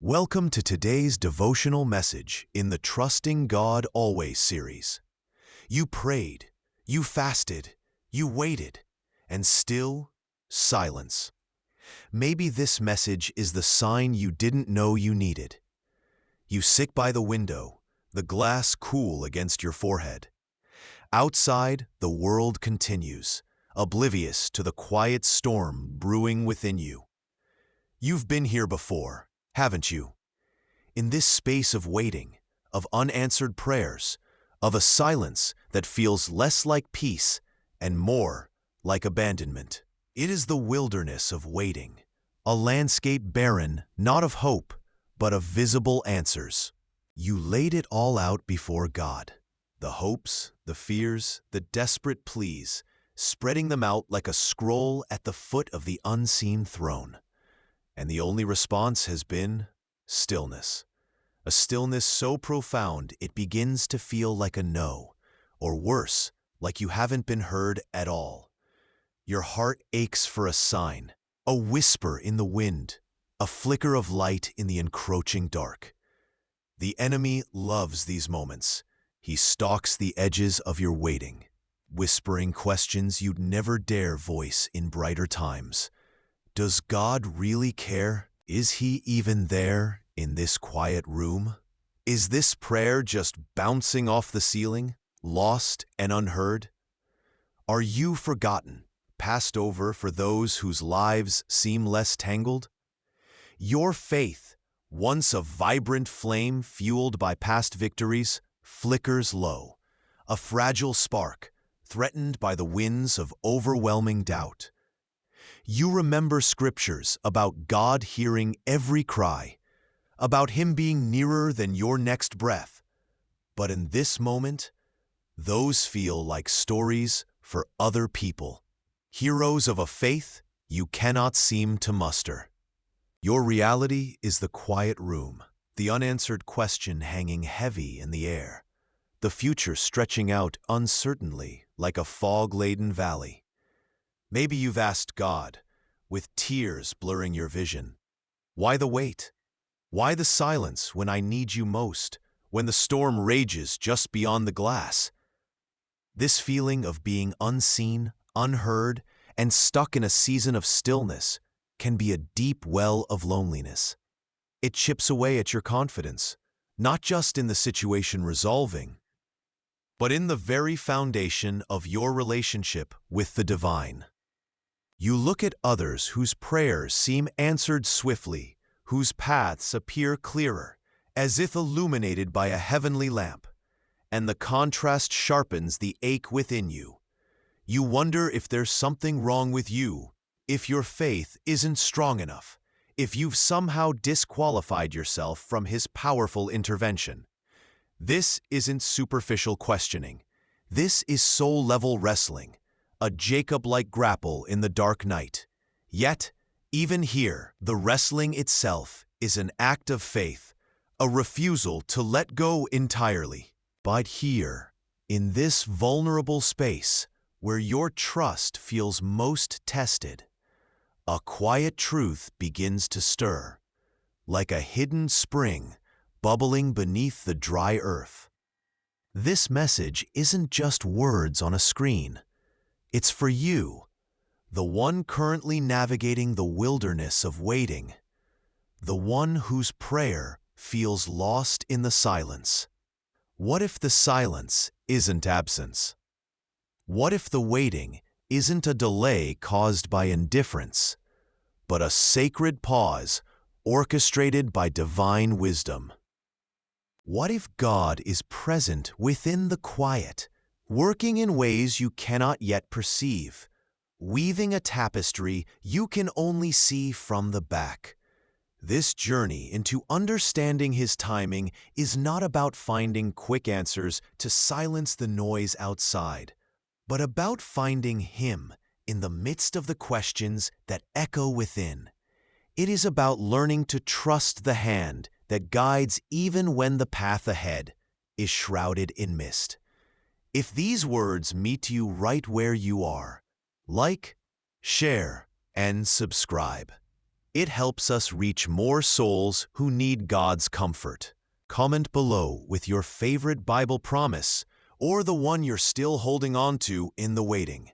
Welcome to today's devotional message in the Trusting God Always series. You prayed, you fasted, you waited, and still silence. Maybe this message is the sign you didn't know you needed. You sit by the window, the glass cool against your forehead. Outside, the world continues, oblivious to the quiet storm brewing within you. You've been here before, haven't you? In this space of waiting, of unanswered prayers, of a silence that feels less like peace and more like abandonment. It is the wilderness of waiting, a landscape barren not of hope, but of visible answers. You laid it all out before God, the hopes, the fears, the desperate pleas, spreading them out like a scroll at the foot of the unseen throne. And the only response has been stillness. A stillness so profound it begins to feel like a no, or worse, like you haven't been heard at all. Your heart aches for a sign, a whisper in the wind, a flicker of light in the encroaching dark. The enemy loves these moments. He stalks the edges of your waiting, whispering questions you'd never dare voice in brighter times. Does God really care? Is He even there in this quiet room? Is this prayer just bouncing off the ceiling, lost and unheard? Are you forgotten, passed over for those whose lives seem less tangled? Your faith, once a vibrant flame fueled by past victories, flickers low, a fragile spark, threatened by the winds of overwhelming doubt. You remember scriptures about God hearing every cry, about Him being nearer than your next breath. But in this moment, those feel like stories for other people, heroes of a faith you cannot seem to muster. Your reality is the quiet room, the unanswered question hanging heavy in the air, the future stretching out uncertainly like a fog-laden valley. Maybe you've asked God, with tears blurring your vision, why the wait? Why the silence when I need you most, when the storm rages just beyond the glass? This feeling of being unseen, unheard, and stuck in a season of stillness can be a deep well of loneliness. It chips away at your confidence, not just in the situation resolving, but in the very foundation of your relationship with the divine. You look at others whose prayers seem answered swiftly, whose paths appear clearer, as if illuminated by a heavenly lamp, and the contrast sharpens the ache within you. You wonder if there's something wrong with you, if your faith isn't strong enough, if you've somehow disqualified yourself from His powerful intervention. This isn't superficial questioning. This is soul-level wrestling, a Jacob-like grapple in the dark night. Yet, even here, the wrestling itself is an act of faith, a refusal to let go entirely. But here, in this vulnerable space, where your trust feels most tested, a quiet truth begins to stir, like a hidden spring bubbling beneath the dry earth. This message isn't just words on a screen. It's for you, the one currently navigating the wilderness of waiting, the one whose prayer feels lost in the silence. What if the silence isn't absence? What if the waiting isn't a delay caused by indifference, but a sacred pause orchestrated by divine wisdom? What if God is present within the quiet, working in ways you cannot yet perceive, weaving a tapestry you can only see from the back? This journey into understanding His timing is not about finding quick answers to silence the noise outside, but about finding Him in the midst of the questions that echo within. It is about learning to trust the hand that guides even when the path ahead is shrouded in mist. If these words meet you right where you are, like, share, and subscribe. It helps us reach more souls who need God's comfort. Comment below with your favorite Bible promise or the one you're still holding on to in the waiting.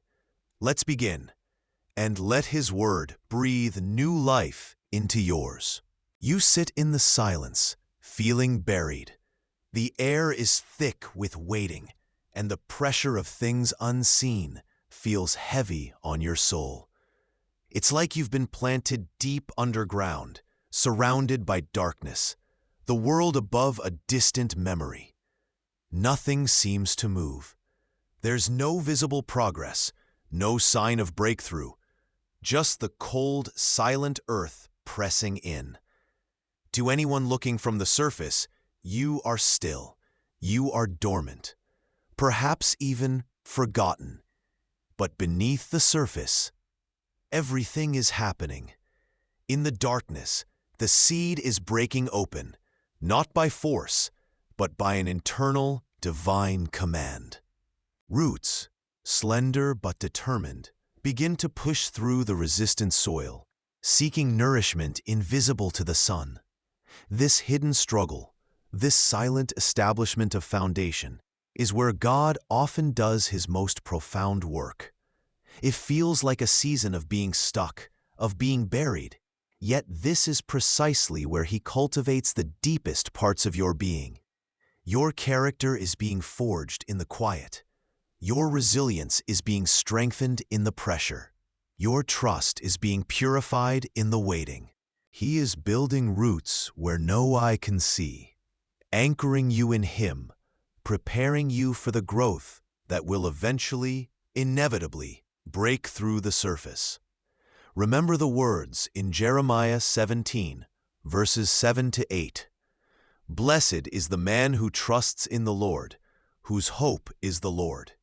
Let's begin, and let His Word breathe new life into yours. You sit in the silence, feeling buried. The air is thick with waiting, and the pressure of things unseen feels heavy on your soul. It's like you've been planted deep underground, surrounded by darkness, the world above a distant memory. Nothing seems to move. There's no visible progress, no sign of breakthrough, just the cold, silent earth pressing in. To anyone looking from the surface, you are still, you are dormant, perhaps even forgotten. But beneath the surface, everything is happening. In the darkness, the seed is breaking open, not by force, but by an internal, divine command. Roots, slender but determined, begin to push through the resistant soil, seeking nourishment invisible to the sun. This hidden struggle, this silent establishment of foundation, is where God often does His most profound work. It feels like a season of being stuck, of being buried, yet this is precisely where He cultivates the deepest parts of your being. Your character is being forged in the quiet. Your resilience is being strengthened in the pressure. Your trust is being purified in the waiting. He is building roots where no eye can see, anchoring you in Him, preparing you for the growth that will eventually, inevitably, break through the surface. Remember the words in Jeremiah 17, verses 7 to 8. Blessed is the man who trusts in the Lord, whose hope is the Lord.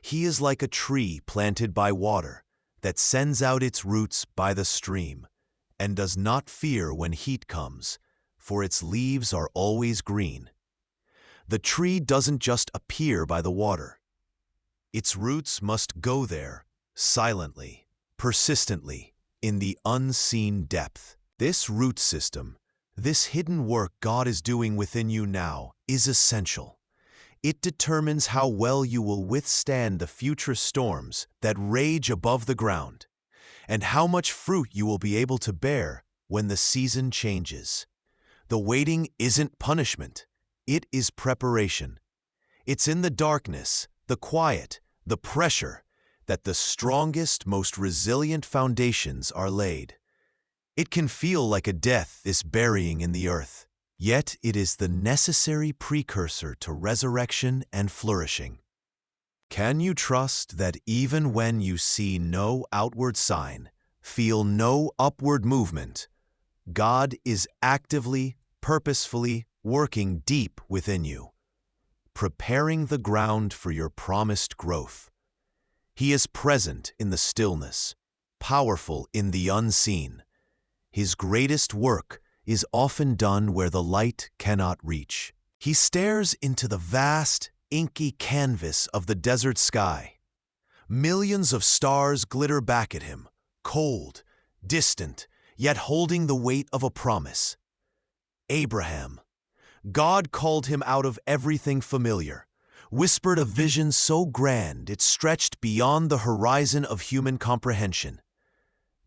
He is like a tree planted by water that sends out its roots by the stream and does not fear when heat comes, for its leaves are always green. The tree doesn't just appear by the water. Its roots must go there, silently, persistently, in the unseen depth. This root system, this hidden work God is doing within you now, is essential. It determines how well you will withstand the future storms that rage above the ground, and how much fruit you will be able to bear when the season changes. The waiting isn't punishment. It is preparation. It's in the darkness, the quiet, the pressure, that the strongest, most resilient foundations are laid. It can feel like a death is burying in the earth, yet it is the necessary precursor to resurrection and flourishing. Can you trust that even when you see no outward sign, feel no upward movement, God is actively, purposefully working deep within you, preparing the ground for your promised growth? He is present in the stillness, powerful in the unseen. His greatest work is often done where the light cannot reach. He stares into the vast, inky canvas of the desert sky. Millions of stars glitter back at him, cold, distant, yet holding the weight of a promise. Abraham. God called him out of everything familiar, whispered a vision so grand it stretched beyond the horizon of human comprehension.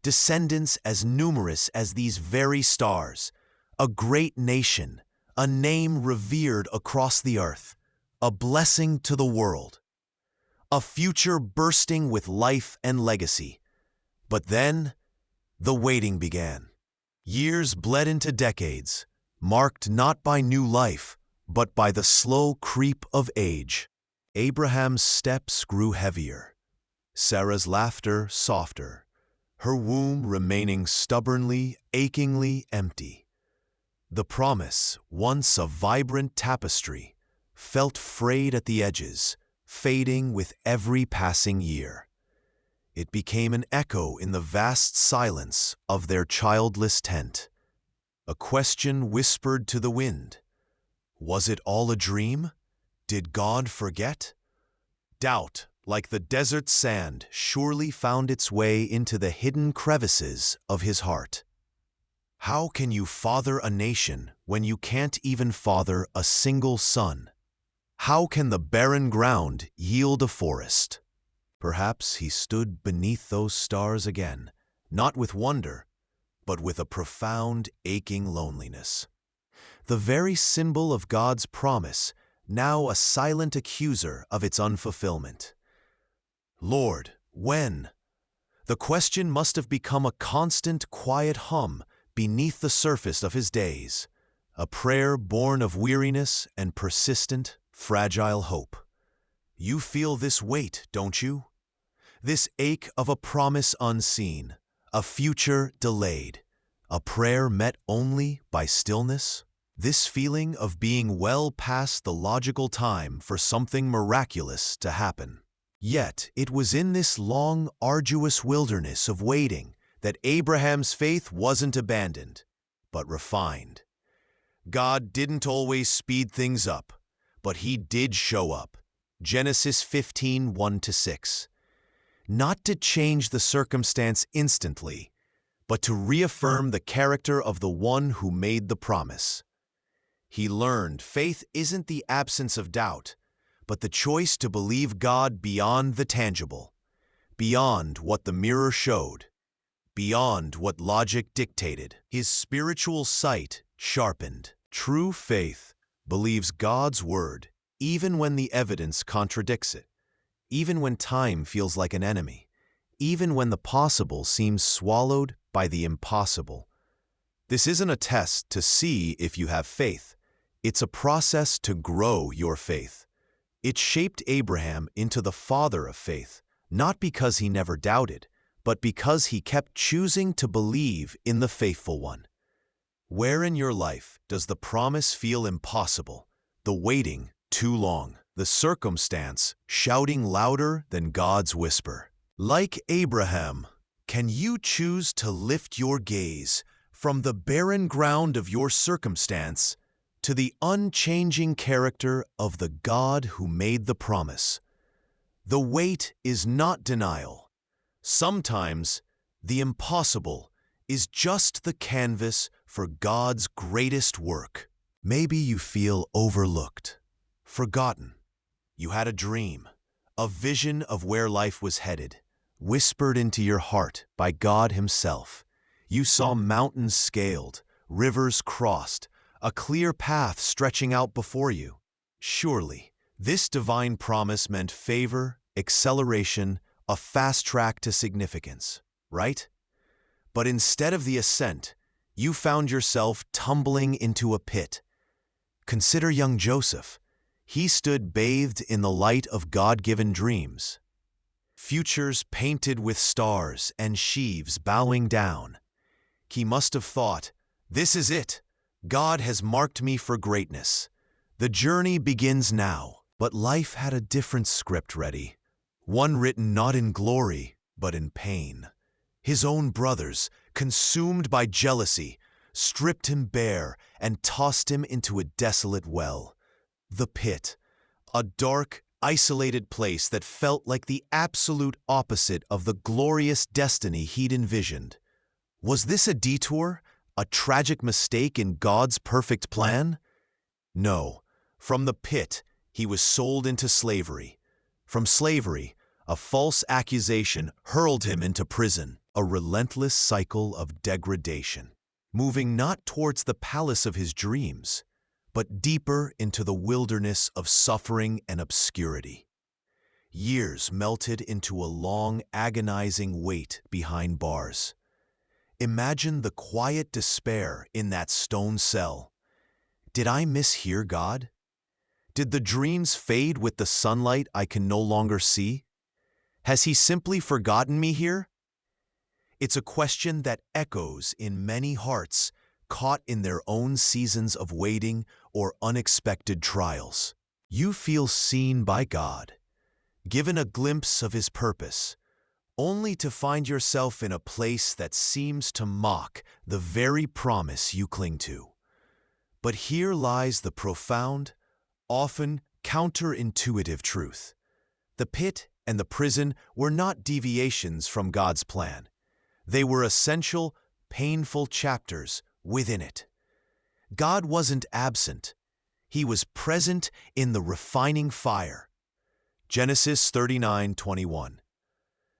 Descendants as numerous as these very stars, a great nation, a name revered across the earth, a blessing to the world, a future bursting with life and legacy. But then, the waiting began. Years bled into decades, marked not by new life, but by the slow creep of age. Abraham's steps grew heavier, Sarah's laughter softer, her womb remaining stubbornly, achingly empty. The promise, once a vibrant tapestry, felt frayed at the edges, fading with every passing year. It became an echo in the vast silence of their childless tent. A question whispered to the wind. Was it all a dream? Did God forget? Doubt, like the desert sand, surely found its way into the hidden crevices of his heart. How can you father a nation when you can't even father a single son? How can the barren ground yield a forest? Perhaps he stood beneath those stars again, not with wonder, but with a profound, aching loneliness. The very symbol of God's promise, now a silent accuser of its unfulfillment. Lord, when? The question must have become a constant, quiet hum beneath the surface of his days, a prayer born of weariness and persistent, fragile hope. You feel this weight, don't you? This ache of a promise unseen, a future delayed, a prayer met only by stillness? This feeling of being well past the logical time for something miraculous to happen. Yet it was in this long, arduous wilderness of waiting that Abraham's faith wasn't abandoned, but refined. God didn't always speed things up, but he did show up. Genesis 15, 1-6. Not to change the circumstance instantly, but to reaffirm the character of the one who made the promise. He learned faith isn't the absence of doubt, but the choice to believe God beyond the tangible, beyond what the mirror showed, beyond what logic dictated. His spiritual sight sharpened. True faith believes God's word even when the evidence contradicts it, even when time feels like an enemy, even when the possible seems swallowed by the impossible. This isn't a test to see if you have faith. It's a process to grow your faith. It shaped Abraham into the father of faith, not because he never doubted, but because he kept choosing to believe in the faithful one. Where in your life does the promise feel impossible, the waiting too long, the circumstance shouting louder than God's whisper? Like Abraham, can you choose to lift your gaze from the barren ground of your circumstance to the unchanging character of the God who made the promise? The wait is not denial. Sometimes the impossible is just the canvas for God's greatest work. Maybe you feel overlooked, forgotten. You had a dream, a vision of where life was headed, whispered into your heart by God himself. You saw mountains scaled, rivers crossed, a clear path stretching out before you. Surely, this divine promise meant favor, acceleration, a fast track to significance, right? But instead of the ascent, you found yourself tumbling into a pit. Consider young Joseph. He stood bathed in the light of God-given dreams. Futures painted with stars and sheaves bowing down. He must have thought, this is it. God has marked me for greatness. The journey begins now. But life had a different script ready, one written not in glory, but in pain. His own brothers, consumed by jealousy, stripped him bare and tossed him into a desolate well. The pit, a dark, isolated place that felt like the absolute opposite of the glorious destiny he'd envisioned. Was this a detour? A tragic mistake in God's perfect plan? No. From the pit, he was sold into slavery. From slavery, a false accusation hurled him into prison, a relentless cycle of degradation, moving not towards the palace of his dreams, but deeper into the wilderness of suffering and obscurity. Years melted into a long, agonizing wait behind bars. Imagine the quiet despair in that stone cell. Did I mishear God? Did the dreams fade with the sunlight I can no longer see? Has he simply forgotten me here? It's a question that echoes in many hearts caught in their own seasons of waiting or unexpected trials. You feel seen by God, given a glimpse of his purpose, only to find yourself in a place that seems to mock the very promise you cling to. But here lies the profound, often counterintuitive truth. The pit and the prison were not deviations from God's plan. They were essential, painful chapters within it. God wasn't absent. He was present in the refining fire. Genesis 39:21.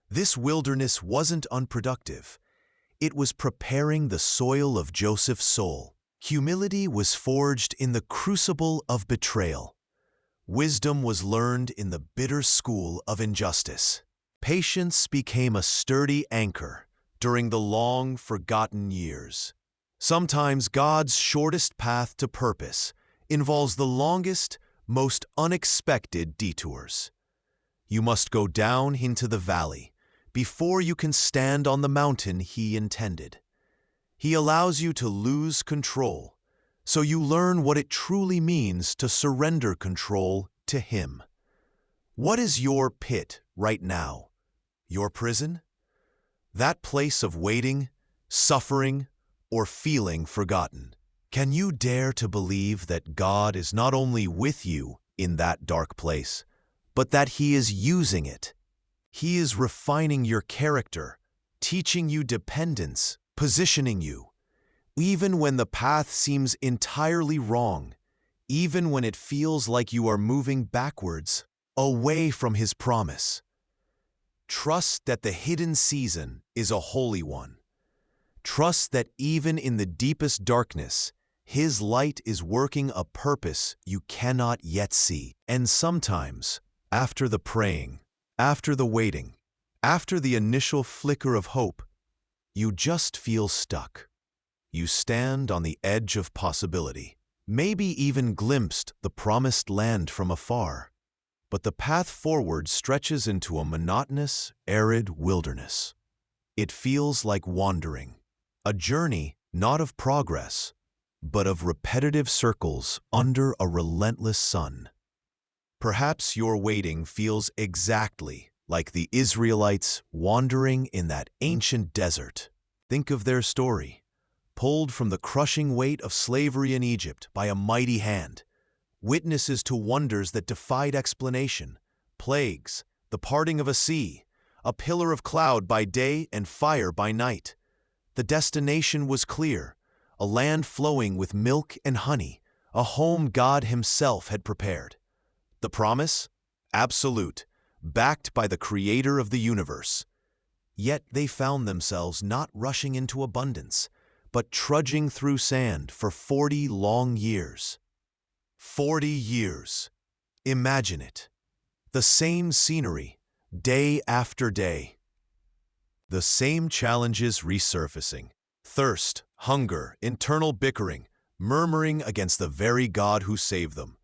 This wilderness wasn't unproductive. It was preparing the soil of Joseph's soul. Humility was forged in the crucible of betrayal. Wisdom was learned in the bitter school of injustice. Patience became a sturdy anchor during the long forgotten years. Sometimes God's shortest path to purpose involves the longest, most unexpected detours. You must go down into the valley before you can stand on the mountain He intended. He allows you to lose control, so you learn what it truly means to surrender control to Him. What is your pit right now? Your prison? That place of waiting, suffering, or feeling forgotten? Can you dare to believe that God is not only with you in that dark place, but that He is using it? He is refining your character, teaching you dependence, positioning you. Even when the path seems entirely wrong, even when it feels like you are moving backwards, away from His promise. Trust that the hidden season is a holy one. Trust that even in the deepest darkness, His light is working a purpose you cannot yet see. And sometimes, after the praying, after the waiting, after the initial flicker of hope, you just feel stuck. You stand on the edge of possibility, maybe even glimpsed the promised land from afar. But the path forward stretches into a monotonous, arid wilderness. It feels like wandering, a journey not of progress, but of repetitive circles under a relentless sun. Perhaps your waiting feels exactly like the Israelites wandering in that ancient desert. Think of their story, pulled from the crushing weight of slavery in Egypt by a mighty hand, witnesses to wonders that defied explanation, plagues, the parting of a sea, a pillar of cloud by day and fire by night. The destination was clear, a land flowing with milk and honey, a home God Himself had prepared. The promise? Absolute, backed by the Creator of the universe. Yet they found themselves not rushing into abundance, but trudging through sand for 40 long years. 40 years. Imagine it. The same scenery, day after day. The same challenges resurfacing. Thirst, hunger, internal bickering, murmuring against the very God who saved them.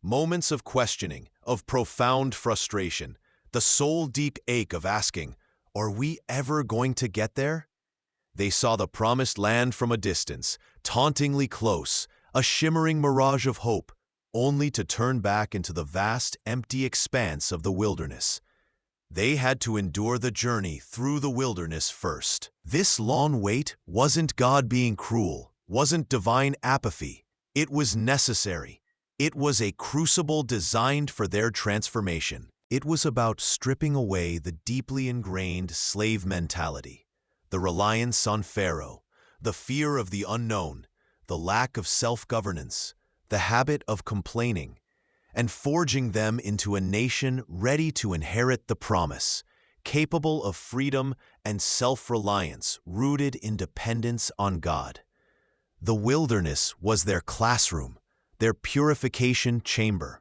Moments of questioning, of profound frustration, the soul-deep ache of asking, are we ever going to get there? They saw the promised land from a distance, tauntingly close, a shimmering mirage of hope, only to turn back into the vast, empty expanse of the wilderness. They had to endure the journey through the wilderness first. This long wait wasn't God being cruel, wasn't divine apathy. It was necessary. It was a crucible designed for their transformation. It was about stripping away the deeply ingrained slave mentality, the reliance on Pharaoh, the fear of the unknown, the lack of self-governance, the habit of complaining, and forging them into a nation ready to inherit the promise, capable of freedom and self-reliance rooted in dependence on God. The wilderness was their classroom, their purification chamber.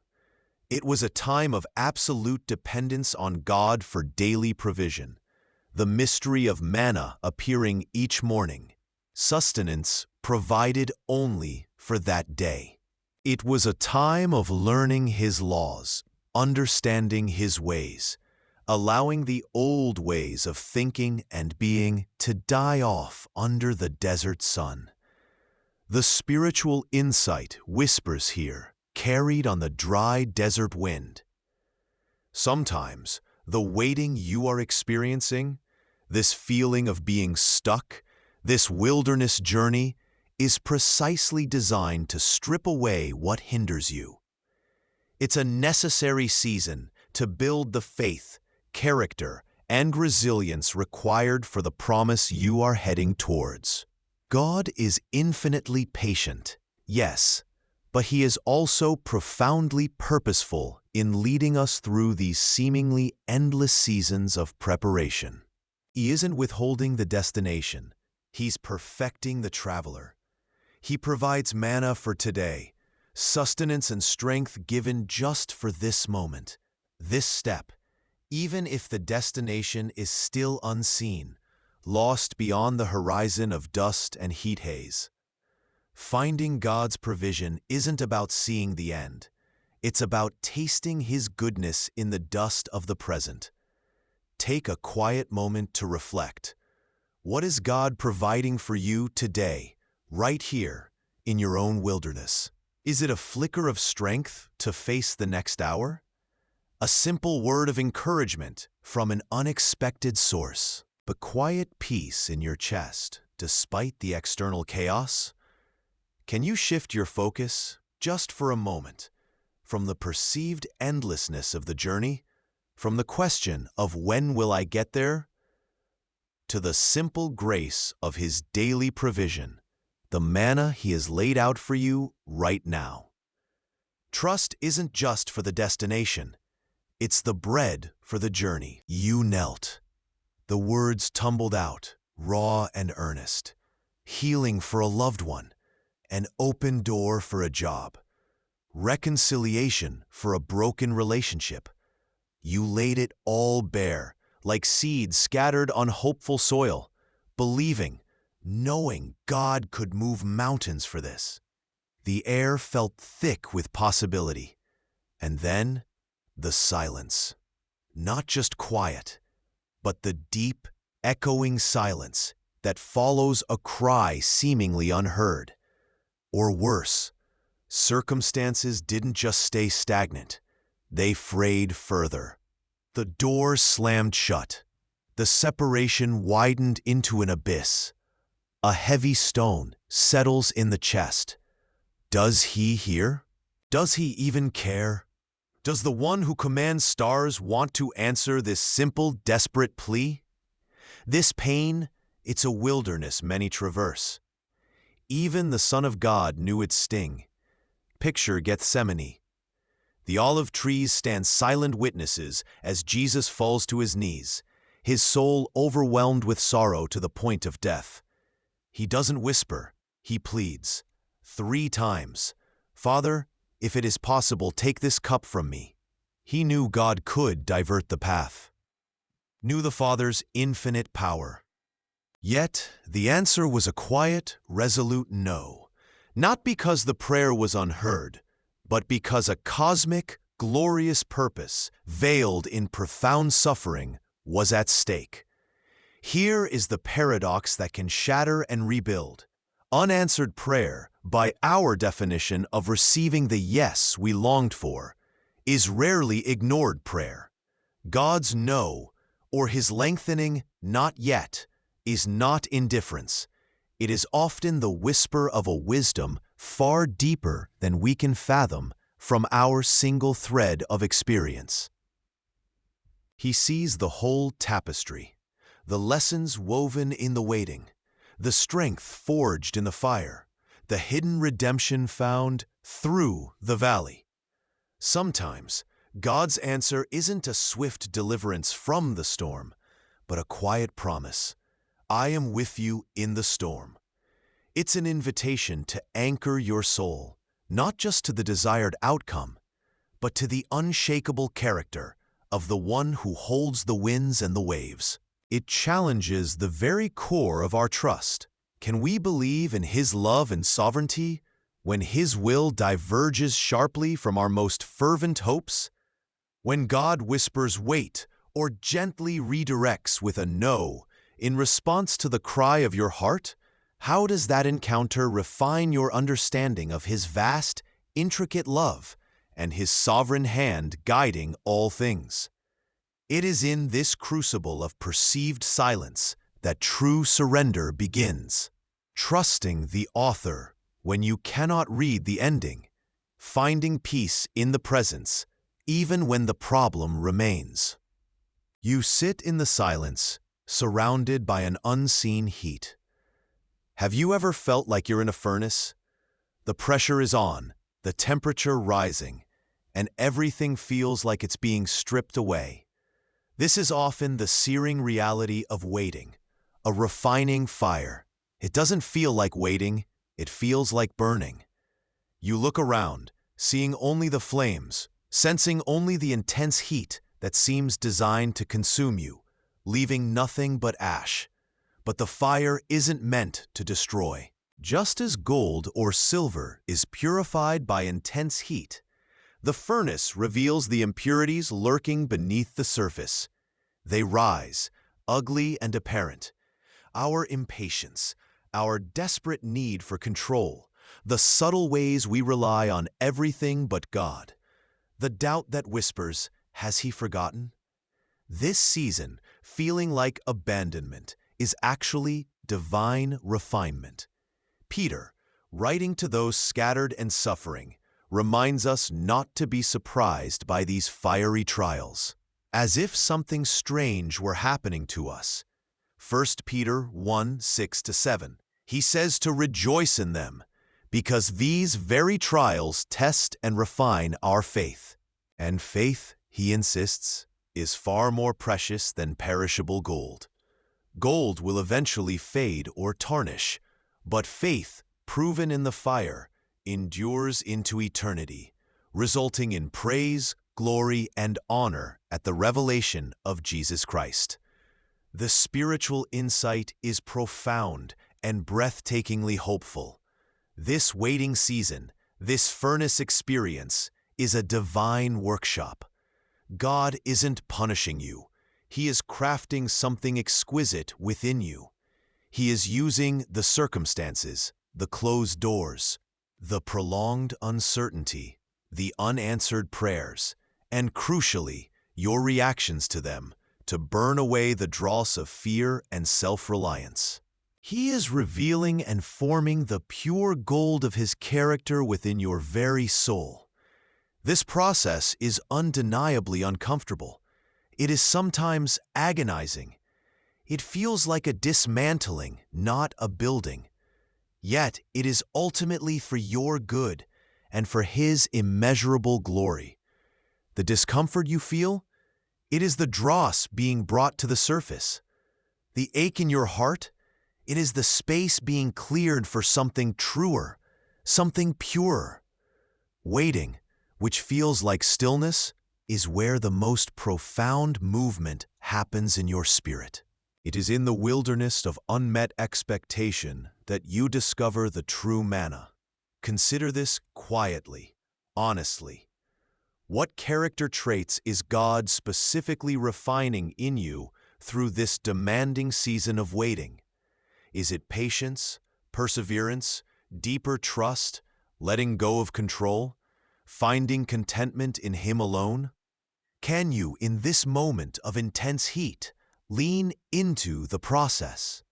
It was a time of absolute dependence on God for daily provision, the mystery of manna appearing each morning, sustenance provided only for that day. It was a time of learning His laws, understanding His ways, allowing the old ways of thinking and being to die off under the desert sun. The spiritual insight whispers here, carried on the dry desert wind. Sometimes, the waiting you are experiencing, this feeling of being stuck, this wilderness journey, is precisely designed to strip away what hinders you. It's a necessary season to build the faith, character, and resilience required for the promise you are heading towards. God is infinitely patient, yes, but He is also profoundly purposeful in leading us through these seemingly endless seasons of preparation. He isn't withholding the destination, He's perfecting the traveler. He provides manna for today, sustenance and strength given just for this moment, this step, even if the destination is still unseen, lost beyond the horizon of dust and heat haze. Finding God's provision isn't about seeing the end. It's about tasting His goodness in the dust of the present. Take a quiet moment to reflect. What is God providing for you today, right here, in your own wilderness? Is it a flicker of strength to face the next hour? A simple word of encouragement from an unexpected source? But quiet peace in your chest, despite the external chaos? Can you shift your focus, just for a moment, from the perceived endlessness of the journey, from the question of when will I get there, to the simple grace of His daily provision, the manna He has laid out for you right now? Trust isn't just for the destination. It's the bread for the journey. You knelt. The words tumbled out, raw and earnest. Healing for a loved one, an open door for a job, reconciliation for a broken relationship. You laid it all bare, like seeds scattered on hopeful soil, believing, knowing God could move mountains for this. The air felt thick with possibility. And then, the silence. Not just quiet, but the deep, echoing silence that follows a cry seemingly unheard. Or worse, circumstances didn't just stay stagnant, they frayed further. The door slammed shut. The separation widened into an abyss. A heavy stone settles in the chest. Does He hear? Does He even care? Does the one who commands stars want to answer this simple, desperate plea? This pain, it's a wilderness many traverse. Even the Son of God knew its sting. Picture Gethsemane. The olive trees stand silent witnesses as Jesus falls to His knees, His soul overwhelmed with sorrow to the point of death. He doesn't whisper, He pleads. 3 times, "Father, if it is possible, take this cup from me." He knew God could divert the path. Knew the Father's infinite power. Yet, the answer was a quiet, resolute no. Not because the prayer was unheard, but because a cosmic, glorious purpose, veiled in profound suffering, was at stake. Here is the paradox that can shatter and rebuild. Unanswered prayer, by our definition of receiving the yes we longed for, is rarely ignored prayer. God's no, or His lengthening "not yet," is not indifference. It is often the whisper of a wisdom far deeper than we can fathom from our single thread of experience. He sees the whole tapestry, the lessons woven in the waiting, the strength forged in the fire, the hidden redemption found through the valley. Sometimes, God's answer isn't a swift deliverance from the storm, but a quiet promise. I am with you in the storm. It's an invitation to anchor your soul, not just to the desired outcome, but to the unshakable character of the one who holds the winds and the waves. It challenges the very core of our trust. Can we believe in His love and sovereignty when His will diverges sharply from our most fervent hopes? When God whispers wait or gently redirects with a no in response to the cry of your heart, how does that encounter refine your understanding of His vast, intricate love and His sovereign hand guiding all things? It is in this crucible of perceived silence that true surrender begins. Trusting the author when you cannot read the ending, finding peace in the presence, even when the problem remains. You sit in the silence, surrounded by an unseen heat. Have you ever felt like you're in a furnace? The pressure is on, the temperature rising, and everything feels like it's being stripped away. This is often the searing reality of waiting, a refining fire. It doesn't feel like waiting, it feels like burning. You look around, seeing only the flames, sensing only the intense heat that seems designed to consume you, leaving nothing but ash. But the fire isn't meant to destroy. Just as gold or silver is purified by intense heat, the furnace reveals the impurities lurking beneath the surface. They rise, ugly and apparent. Our impatience, our desperate need for control, the subtle ways we rely on everything but God, the doubt that whispers, "Has he forgotten?" This season, feeling like abandonment, is actually divine refinement. Peter, writing to those scattered and suffering, reminds us not to be surprised by these fiery trials, as if something strange were happening to us. 1 Peter 1, 6-7. He says to rejoice in them, because these very trials test and refine our faith. And faith, he insists, is far more precious than perishable gold. Gold will eventually fade or tarnish, but faith, proven in the fire, endures into eternity, resulting in praise, glory, and honor at the revelation of Jesus Christ. The spiritual insight is profound and breathtakingly hopeful. This waiting season, this furnace experience, is a divine workshop. God isn't punishing you. He is crafting something exquisite within you. He is using the circumstances, the closed doors, the prolonged uncertainty, the unanswered prayers, and crucially, your reactions to them, to burn away the dross of fear and self-reliance. He is revealing and forming the pure gold of his character within your very soul. This process is undeniably uncomfortable. It is sometimes agonizing. It feels like a dismantling, not a building. Yet it is ultimately for your good and for his immeasurable glory. The discomfort you feel, it is the dross being brought to the surface. The ache in your heart, it is the space being cleared for something truer, something purer. Waiting, which feels like stillness, is where the most profound movement happens in your spirit. It is in the wilderness of unmet expectation that you discover the true manna. Consider this quietly, honestly. What character traits is God specifically refining in you through this demanding season of waiting? Is it patience, perseverance, deeper trust, letting go of control, finding contentment in Him alone? Can you, in this moment of intense heat, lean into the process?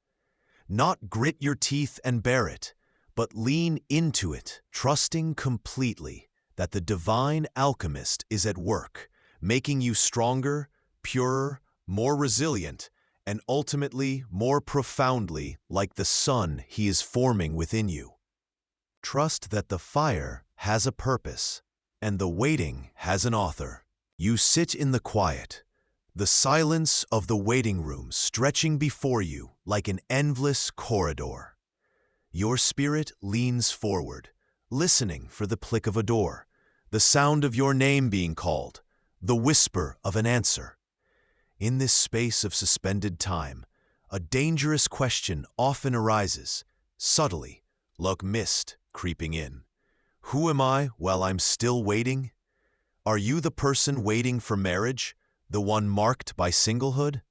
Not grit your teeth and bear it, but lean into it, trusting completely that the divine alchemist is at work, making you stronger, purer, more resilient, and ultimately more profoundly like the sun He is forming within you. Trust that the fire has a purpose, and the waiting has an author. You sit in the quiet, the silence of the waiting room stretching before you like an endless corridor. Your spirit leans forward, listening for the click of a door, the sound of your name being called, the whisper of an answer. In this space of suspended time, a dangerous question often arises, subtly, like mist creeping in. Who am I while I'm still waiting? Are you the person waiting for marriage, the one marked by singlehood?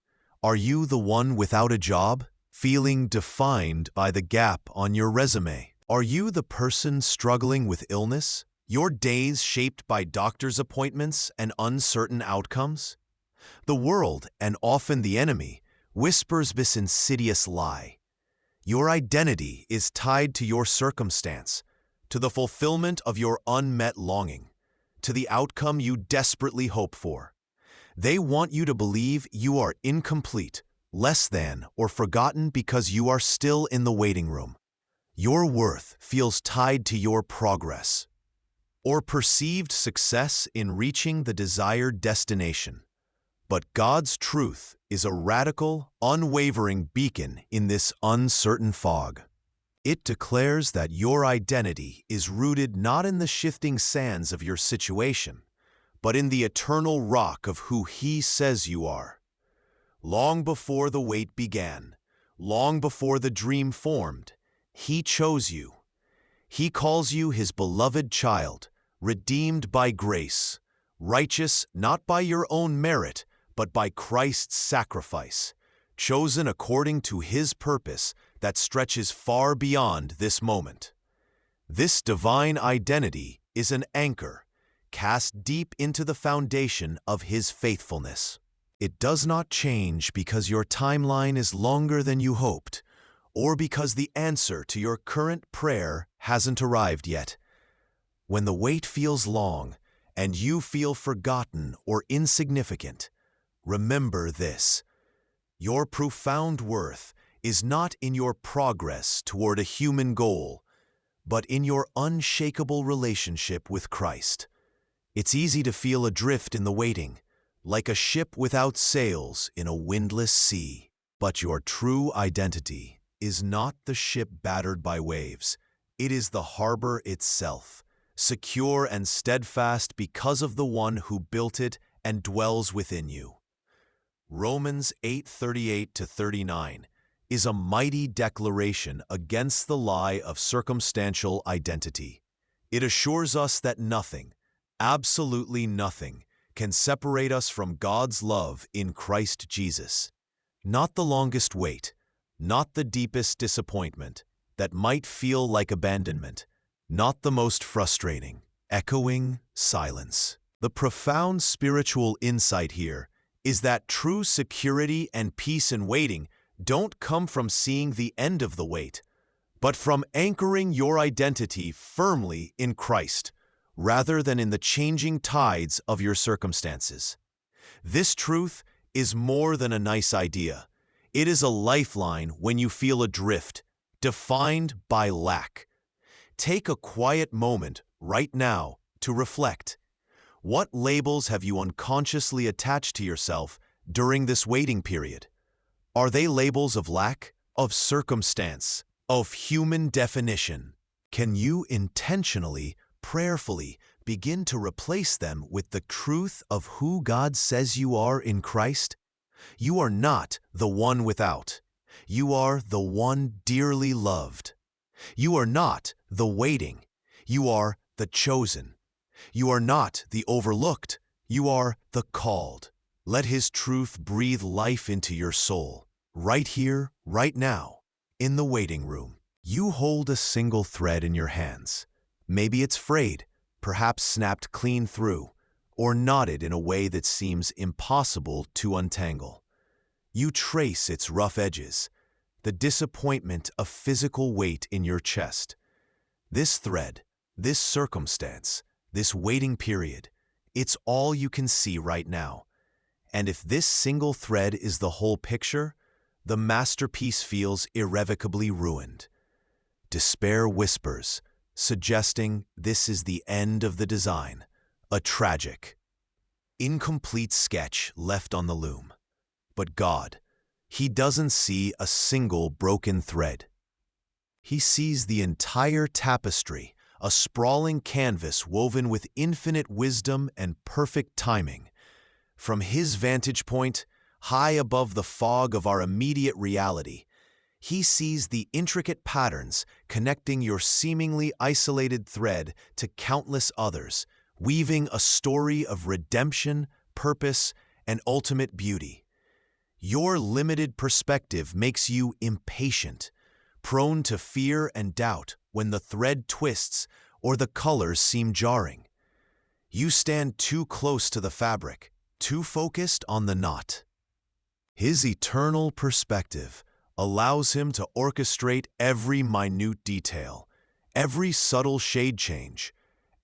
Are you the one without a job, feeling defined by the gap on your resume? Are you the person struggling with illness, your days shaped by doctor's appointments and uncertain outcomes? The world, and often the enemy, whispers this insidious lie. Your identity is tied to your circumstance, to the fulfillment of your unmet longing, to the outcome you desperately hope for. They want you to believe you are incomplete, less than, or forgotten because you are still in the waiting room. Your worth feels tied to your progress or perceived success in reaching the desired destination. But God's truth is a radical, unwavering beacon in this uncertain fog. It declares that your identity is rooted not in the shifting sands of your situation, but in the eternal rock of who He says you are. Long before the wait began, long before the dream formed, He chose you. He calls you His beloved child, redeemed by grace, righteous not by your own merit, but by Christ's sacrifice, chosen according to His purpose that stretches far beyond this moment. This divine identity is an anchor, cast deep into the foundation of His faithfulness. It does not change because your timeline is longer than you hoped, or because the answer to your current prayer hasn't arrived yet. When the wait feels long and you feel forgotten or insignificant, remember this: your profound worth is not in your progress toward a human goal, but in your unshakable relationship with Christ. It's easy to feel adrift in the waiting, like a ship without sails in a windless sea. But your true identity is not the ship battered by waves. It is the harbor itself, secure and steadfast because of the One who built it and dwells within you. Romans 8:38-39 is a mighty declaration against the lie of circumstantial identity. It assures us that nothing, absolutely nothing, can separate us from God's love in Christ Jesus. Not the longest wait, not the deepest disappointment that might feel like abandonment, not the most frustrating, echoing silence. The profound spiritual insight here is that true security and peace in waiting don't come from seeing the end of the wait, but from anchoring your identity firmly in Christ, rather than in the changing tides of your circumstances. This truth is more than a nice idea. It is a lifeline when you feel adrift, defined by lack. Take a quiet moment right now to reflect. What labels have you unconsciously attached to yourself during this waiting period? Are they labels of lack, of circumstance, of human definition? Can you intentionally, prayerfully begin to replace them with the truth of who God says you are in Christ? You are not the one without. You are the one dearly loved. You are not the waiting. You are the chosen. You are not the overlooked. You are the called. Let His truth breathe life into your soul, right here, right now, in the waiting room. You hold a single thread in your hands. Maybe it's frayed, perhaps snapped clean through, or knotted in a way that seems impossible to untangle. You trace its rough edges, the disappointment of physical weight in your chest. This thread, this circumstance, this waiting period, it's all you can see right now. And if this single thread is the whole picture, the masterpiece feels irrevocably ruined. Despair whispers, suggesting this is the end of the design, a tragic, incomplete sketch left on the loom. But God, He doesn't see a single broken thread. He sees the entire tapestry, a sprawling canvas woven with infinite wisdom and perfect timing. From His vantage point, high above the fog of our immediate reality, He sees the intricate patterns connecting your seemingly isolated thread to countless others, weaving a story of redemption, purpose, and ultimate beauty. Your limited perspective makes you impatient, prone to fear and doubt when the thread twists or the colors seem jarring. You stand too close to the fabric, too focused on the knot. His eternal perspective allows Him to orchestrate every minute detail, every subtle shade change,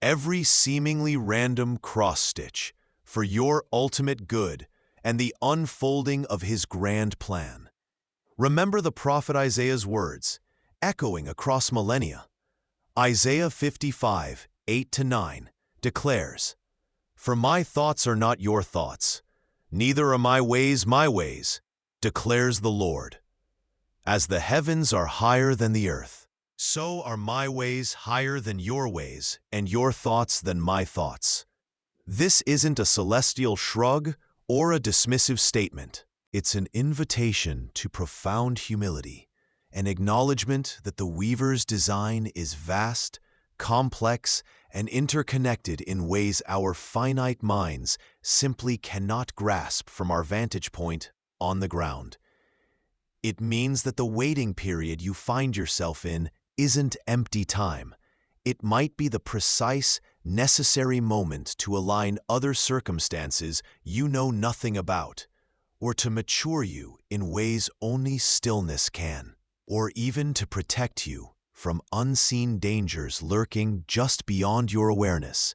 every seemingly random cross-stitch for your ultimate good and the unfolding of His grand plan. Remember the prophet Isaiah's words, echoing across millennia. Isaiah 55, 8-9 declares, "For my thoughts are not your thoughts, neither are my ways, declares the Lord. As the heavens are higher than the earth, so are my ways higher than your ways, and your thoughts than my thoughts." This isn't a celestial shrug or a dismissive statement. It's an invitation to profound humility, an acknowledgement that the weaver's design is vast, complex, and interconnected in ways our finite minds simply cannot grasp from our vantage point on the ground. It means that the waiting period you find yourself in isn't empty time. It might be the precise, necessary moment to align other circumstances you know nothing about, or to mature you in ways only stillness can, or even to protect you from unseen dangers lurking just beyond your awareness.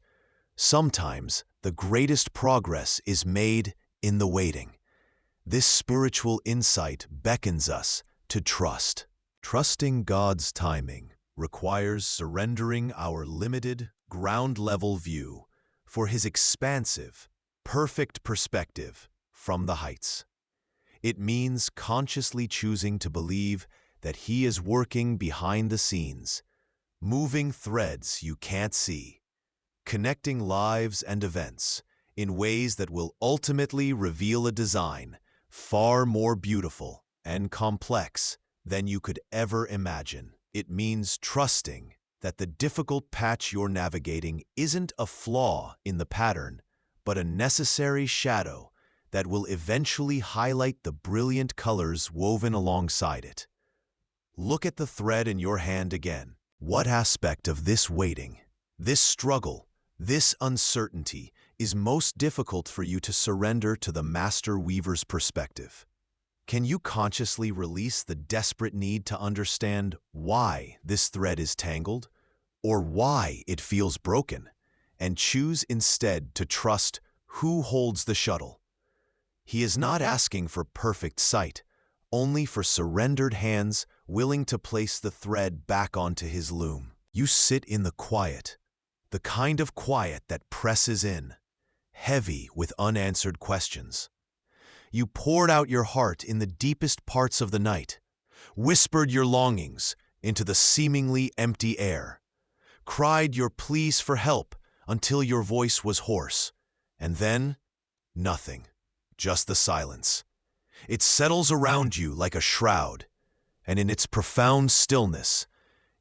Sometimes the greatest progress is made in the waiting. This spiritual insight beckons us to trust. Trusting God's timing requires surrendering our limited, ground-level view for His expansive, perfect perspective from the heights. It means consciously choosing to believe that He is working behind the scenes, moving threads you can't see, connecting lives and events in ways that will ultimately reveal a design far more beautiful and complex than you could ever imagine. It means trusting that the difficult patch you're navigating isn't a flaw in the pattern, but a necessary shadow that will eventually highlight the brilliant colors woven alongside it. Look at the thread in your hand again. What aspect of this waiting, this struggle, this uncertainty is most difficult for you to surrender to the master weaver's perspective? Can you consciously release the desperate need to understand why this thread is tangled, or why it feels broken, and choose instead to trust who holds the shuttle? He is not asking for perfect sight, only for surrendered hands willing to place the thread back onto his loom. You sit in the quiet, the kind of quiet that presses in, heavy with unanswered questions. You poured out your heart in the deepest parts of the night, whispered your longings into the seemingly empty air, cried your pleas for help until your voice was hoarse, and then nothing, just the silence. It settles around you like a shroud, and in its profound stillness,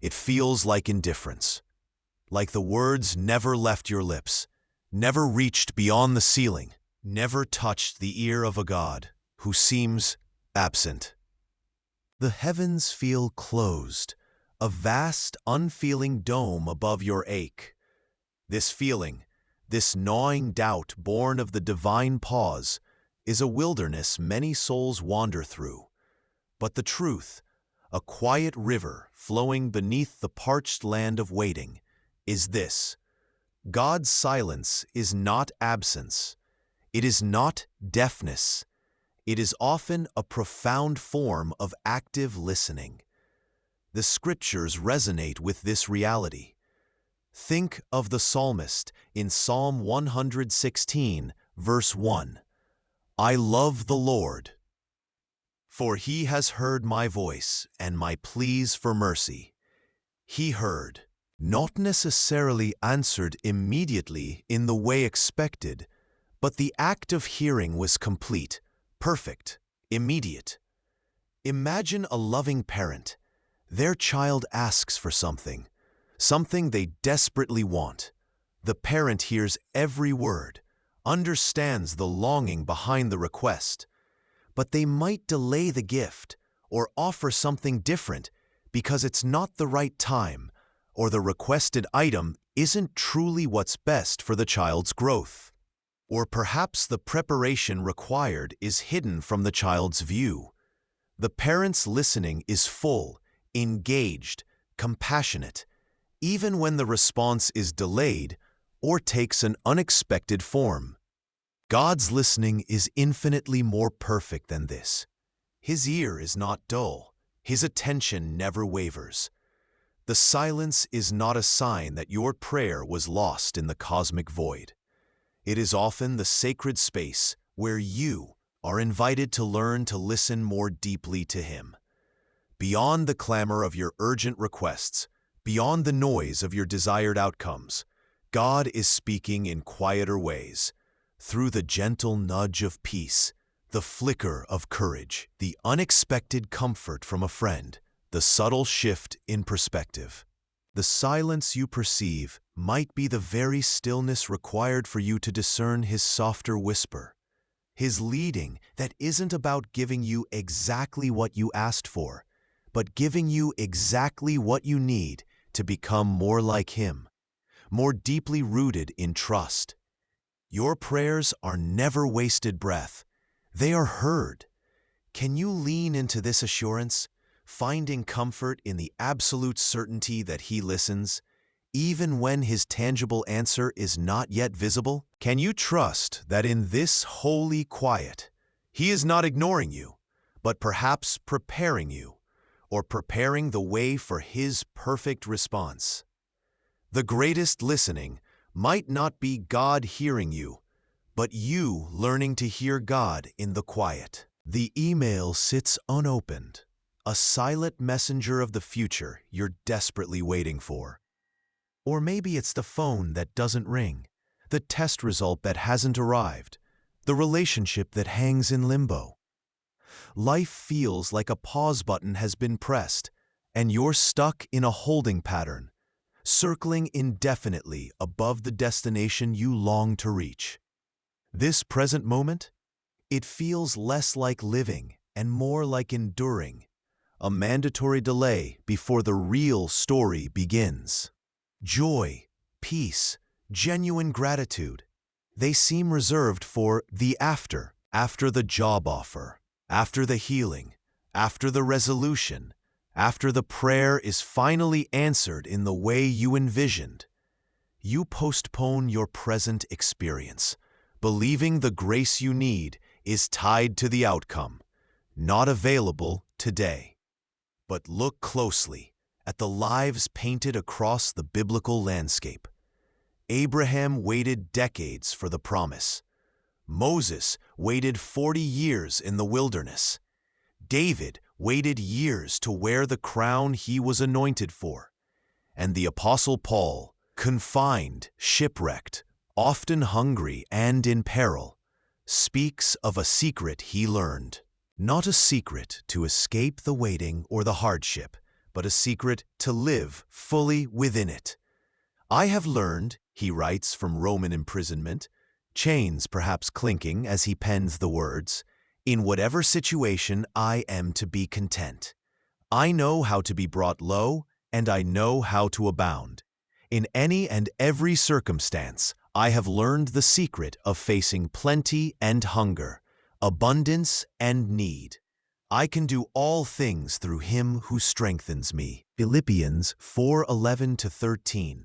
it feels like indifference, like the words never left your lips, never reached beyond the ceiling, never touched the ear of a God who seems absent. The heavens feel closed, a vast, unfeeling dome above your ache. This feeling, this gnawing doubt born of the divine pause, is a wilderness many souls wander through. But the truth, a quiet river flowing beneath the parched land of waiting, is this: God's silence is not absence. It is not deafness. It is often a profound form of active listening. The scriptures resonate with this reality. Think of the psalmist in Psalm 116, verse 1. "I love the Lord, for He has heard my voice and my pleas for mercy." He heard, not necessarily answered immediately in the way expected, but the act of hearing was complete, perfect, immediate. Imagine a loving parent. Their child asks for something they desperately want. The parent hears every word, understands the longing behind the request, but they might delay the gift or offer something different because it's not the right time, or the requested item isn't truly what's best for the child's growth. Or perhaps the preparation required is hidden from the child's view. The parent's listening is full, engaged, compassionate, even when the response is delayed or takes an unexpected form. God's listening is infinitely more perfect than this. His ear is not dull. His attention never wavers. The silence is not a sign that your prayer was lost in the cosmic void. It is often the sacred space where you are invited to learn to listen more deeply to Him. Beyond the clamor of your urgent requests, beyond the noise of your desired outcomes, God is speaking in quieter ways, through the gentle nudge of peace, the flicker of courage, the unexpected comfort from a friend, the subtle shift in perspective. The silence you perceive might be the very stillness required for you to discern His softer whisper, His leading that isn't about giving you exactly what you asked for, but giving you exactly what you need to become more like Him, more deeply rooted in trust. Your prayers are never wasted breath. They are heard. Can you lean into this assurance, finding comfort in the absolute certainty that He listens, even when His tangible answer is not yet visible? Can you trust that in this holy quiet, He is not ignoring you, but perhaps preparing you, or preparing the way for His perfect response? The greatest listening might not be God hearing you, but you learning to hear God in the quiet. The email sits unopened, a silent messenger of the future you're desperately waiting for. Or maybe it's the phone that doesn't ring, the test result that hasn't arrived, the relationship that hangs in limbo. Life feels like a pause button has been pressed, and you're stuck in a holding pattern, circling indefinitely above the destination you long to reach. This present moment, it feels less like living and more like enduring, a mandatory delay before the real story begins. Joy, peace, genuine gratitude, they seem reserved for the after the job offer, after the healing, after the resolution, after the prayer is finally answered in the way you envisioned. You postpone your present experience, believing the grace you need is tied to the outcome, not available today. But look closely at the lives painted across the biblical landscape. Abraham waited decades for the promise. Moses waited 40 years in the wilderness. David waited years to wear the crown he was anointed for. And the Apostle Paul, confined, shipwrecked, often hungry and in peril, speaks of a secret he learned. Not a secret to escape the waiting or the hardship, but a secret to live fully within it. I have learned, he writes from Roman imprisonment, chains perhaps clinking as he pens the words, in whatever situation I am to be content. I know how to be brought low, and I know how to abound. In any and every circumstance, I have learned the secret of facing plenty and hunger, abundance and need. I can do all things through Him who strengthens me. Philippians 4:11-13.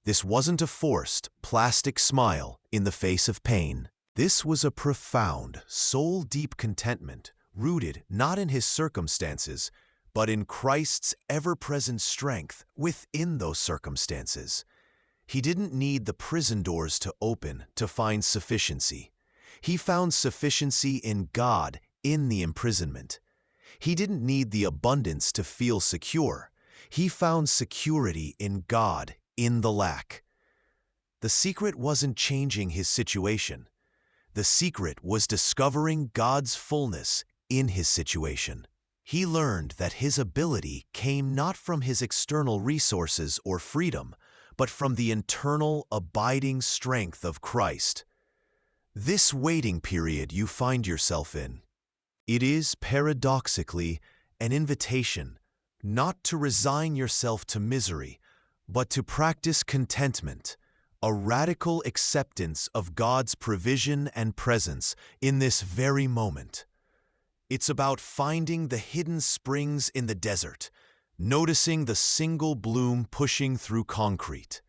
This wasn't a forced, plastic smile in the face of pain. This was a profound, soul-deep contentment, rooted not in his circumstances, but in Christ's ever-present strength within those circumstances. He didn't need the prison doors to open to find sufficiency. He found sufficiency in God in the imprisonment. He didn't need the abundance to feel secure. He found security in God in the lack. The secret wasn't changing his situation. The secret was discovering God's fullness in his situation. He learned that his ability came not from his external resources or freedom, but from the internal, abiding strength of Christ. This waiting period you find yourself in, it is paradoxically an invitation not to resign yourself to misery, but to practice contentment, a radical acceptance of God's provision and presence in this very moment. It's about finding the hidden springs in the desert, noticing the single bloom pushing through concrete.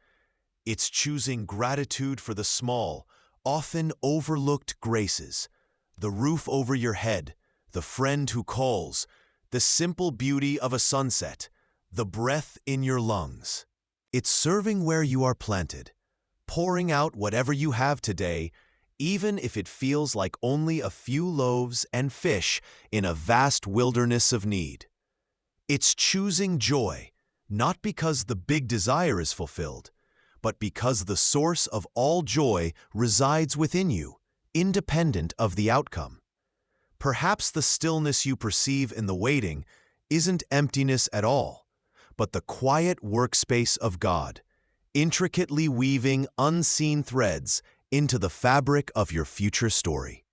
It's choosing gratitude for the small, often overlooked graces, the roof over your head, the friend who calls, the simple beauty of a sunset, the breath in your lungs. It's serving where you are planted, pouring out whatever you have today, even if it feels like only a few loaves and fish in a vast wilderness of need. It's choosing joy, not because the big desire is fulfilled, but because the source of all joy resides within you, independent of the outcome. Perhaps the stillness you perceive in the waiting isn't emptiness at all, but the quiet workspace of God, intricately weaving unseen threads into the fabric of your future story.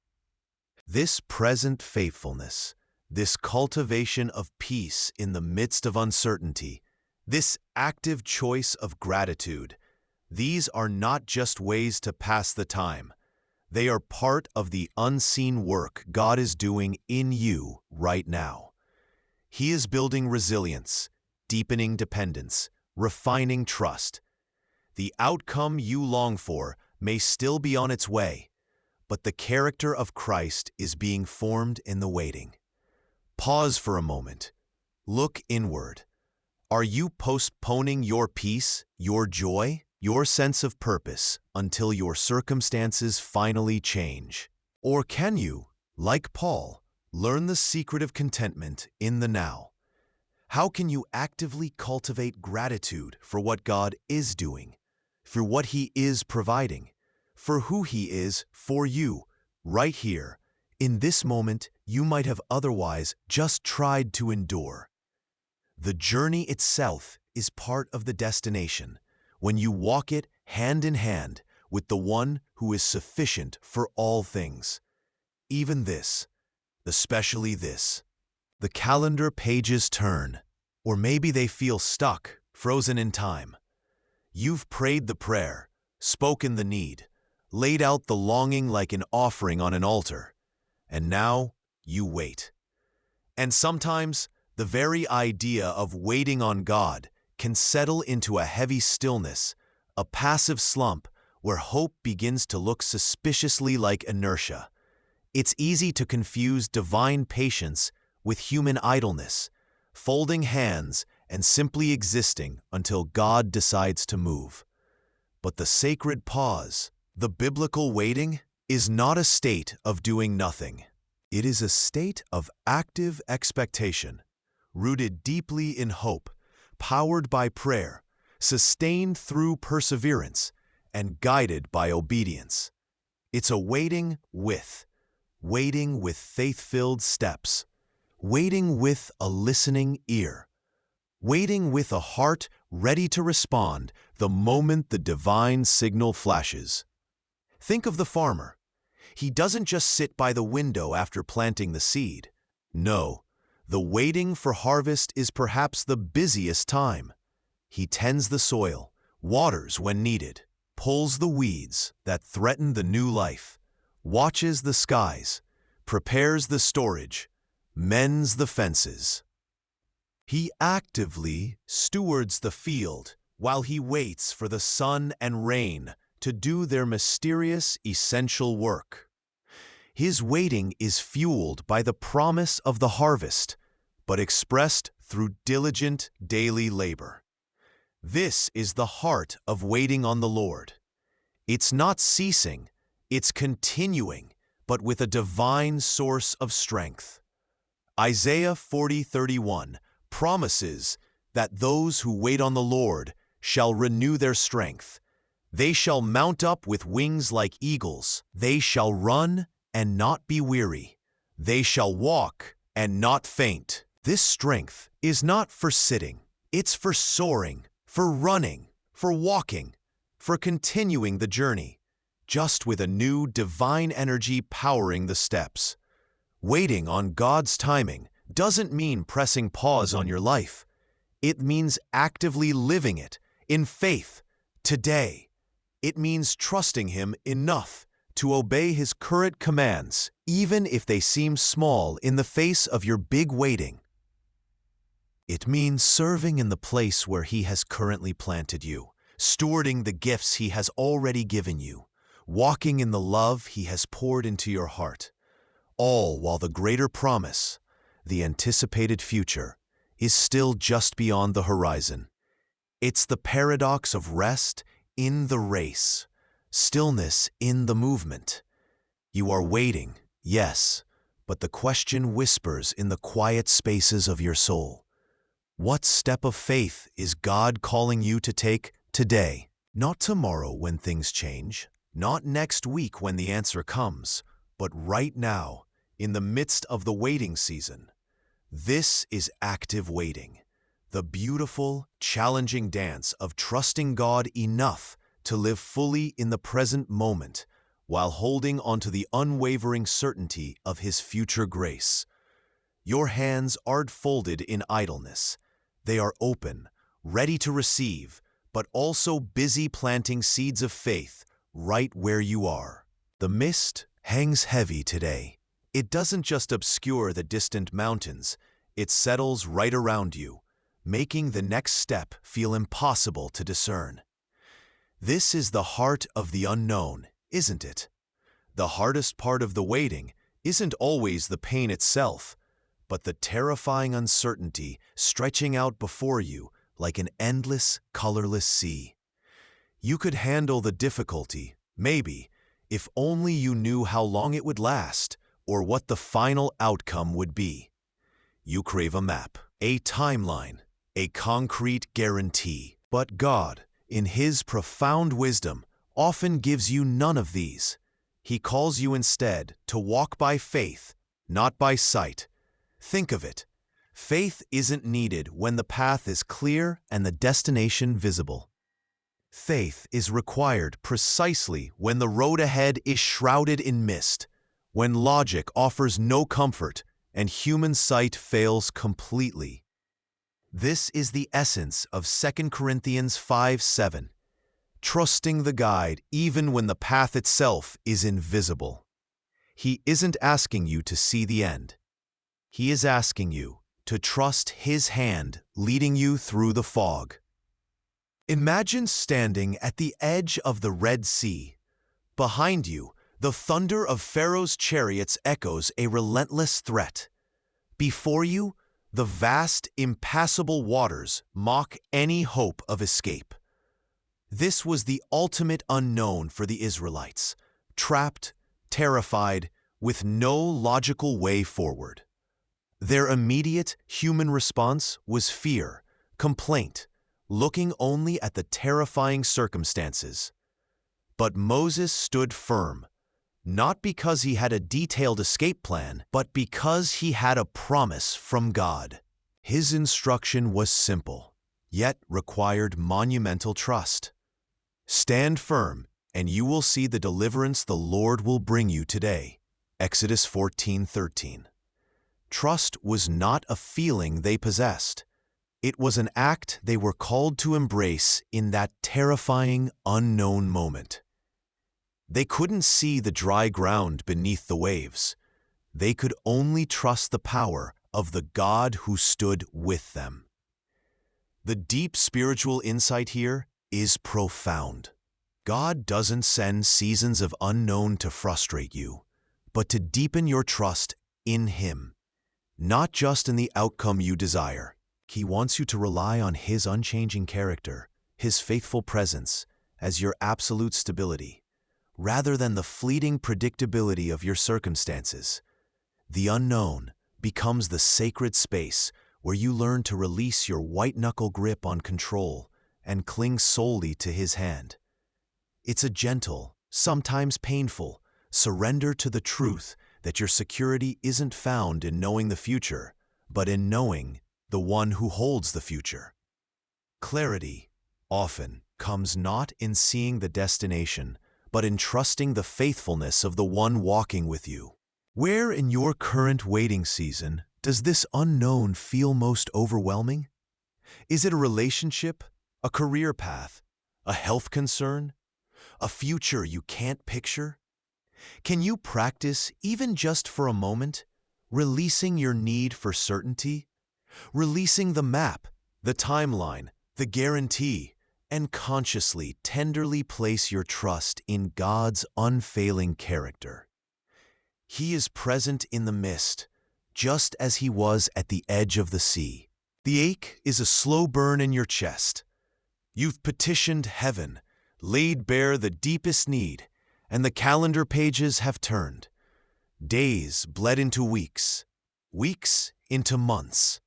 This present faithfulness, this cultivation of peace in the midst of uncertainty, this active choice of gratitude, these are not just ways to pass the time. They are part of the unseen work God is doing in you right now. He is building resilience, deepening dependence, refining trust. The outcome you long for may still be on its way, but the character of Christ is being formed in the waiting. Pause for a moment. Look inward. Are you postponing your peace, your joy, your sense of purpose until your circumstances finally change? Or can you, like Paul, learn the secret of contentment in the now? How can you actively cultivate gratitude for what God is doing, for what He is providing, for who He is for you, right here, in this moment you might have otherwise just tried to endure? The journey itself is part of the destination, when you walk it hand in hand with the one who is sufficient for all things. Even this, especially this. The calendar pages turn, or maybe they feel stuck, frozen in time. You've prayed the prayer, spoken the need, laid out the longing like an offering on an altar, and now you wait. And sometimes, the very idea of waiting on God can settle into a heavy stillness, a passive slump where hope begins to look suspiciously like inertia. It's easy to confuse divine patience with human idleness, folding hands and simply existing until God decides to move. But the sacred pause, the biblical waiting, is not a state of doing nothing. It is a state of active expectation, rooted deeply in hope, powered by prayer, sustained through perseverance, and guided by obedience. It's a waiting with faith-filled steps, waiting with a listening ear, waiting with a heart ready to respond the moment the divine signal flashes. Think of the farmer. He doesn't just sit by the window after planting the seed. No, the waiting for harvest is perhaps the busiest time. He tends the soil, waters when needed, pulls the weeds that threaten the new life, watches the skies, prepares the storage, mends the fences. He actively stewards the field while he waits for the sun and rain to do their mysterious, essential work. His waiting is fueled by the promise of the harvest, but expressed through diligent daily labor. This is the heart of waiting on the Lord. It's not ceasing, it's continuing, but with a divine source of strength. Isaiah 40:31 promises that those who wait on the Lord shall renew their strength. They shall mount up with wings like eagles. They shall run and not be weary. They shall walk and not faint. This strength is not for sitting. It's for soaring, for running, for walking, for continuing the journey, just with a new divine energy powering the steps. Waiting on God's timing doesn't mean pressing pause on your life. It means actively living it in faith today. It means trusting Him enough to obey His current commands, even if they seem small in the face of your big waiting. It means serving in the place where He has currently planted you, stewarding the gifts He has already given you, walking in the love He has poured into your heart, all while the greater promise, the anticipated future, is still just beyond the horizon. It's the paradox of rest in the race, stillness in the movement. You are waiting, yes, but the question whispers in the quiet spaces of your soul. What step of faith is God calling you to take today? Not tomorrow when things change, not next week when the answer comes, but right now, in the midst of the waiting season. This is active waiting, the beautiful, challenging dance of trusting God enough to live fully in the present moment while holding onto the unwavering certainty of His future grace. Your hands aren't folded in idleness. They are open, ready to receive, but also busy planting seeds of faith right where you are. The mist hangs heavy today. It doesn't just obscure the distant mountains, it settles right around you, making the next step feel impossible to discern. This is the heart of the unknown, isn't it? The hardest part of the waiting isn't always the pain itself, but the terrifying uncertainty stretching out before you like an endless, colorless sea. You could handle the difficulty, maybe, if only you knew how long it would last or what the final outcome would be. You crave a map, a timeline, a concrete guarantee. But God, in His profound wisdom, often gives you none of these. He calls you instead to walk by faith, not by sight. Think of it. Faith isn't needed when the path is clear and the destination visible. Faith is required precisely when the road ahead is shrouded in mist, when logic offers no comfort and human sight fails completely. This is the essence of 2 Corinthians 5:7, trusting the guide even when the path itself is invisible. He isn't asking you to see the end. He is asking you to trust His hand leading you through the fog. Imagine standing at the edge of the Red Sea. Behind you, the thunder of Pharaoh's chariots echoes a relentless threat. Before you, the vast, impassable waters mock any hope of escape. This was the ultimate unknown for the Israelites, trapped, terrified, with no logical way forward. Their immediate human response was fear, complaint, looking only at the terrifying circumstances. But Moses stood firm, not because he had a detailed escape plan, but because he had a promise from God. His instruction was simple, yet required monumental trust. Stand firm, and you will see the deliverance the Lord will bring you today. Exodus 14:13. Trust was not a feeling they possessed. It was an act they were called to embrace in that terrifying, unknown moment. They couldn't see the dry ground beneath the waves. They could only trust the power of the God who stood with them. The deep spiritual insight here is profound. God doesn't send seasons of unknown to frustrate you, but to deepen your trust in Him. Not just in the outcome you desire. He wants you to rely on His unchanging character, His faithful presence, as your absolute stability, rather than the fleeting predictability of your circumstances. The unknown becomes the sacred space where you learn to release your white-knuckle grip on control and cling solely to His hand. It's a gentle, sometimes painful, surrender to the truth that your security isn't found in knowing the future, but in knowing the one who holds the future. Clarity often comes not in seeing the destination, but in trusting the faithfulness of the one walking with you. Where in your current waiting season does this unknown feel most overwhelming? Is it a relationship, a career path, a health concern, a future you can't picture? Can you practice, even just for a moment, releasing your need for certainty? Releasing the map, the timeline, the guarantee, and consciously, tenderly place your trust in God's unfailing character. He is present in the mist, just as he was at the edge of the sea. The ache is a slow burn in your chest. You've petitioned heaven, laid bare the deepest need, and the calendar pages have turned. Days bled into weeks, weeks into months.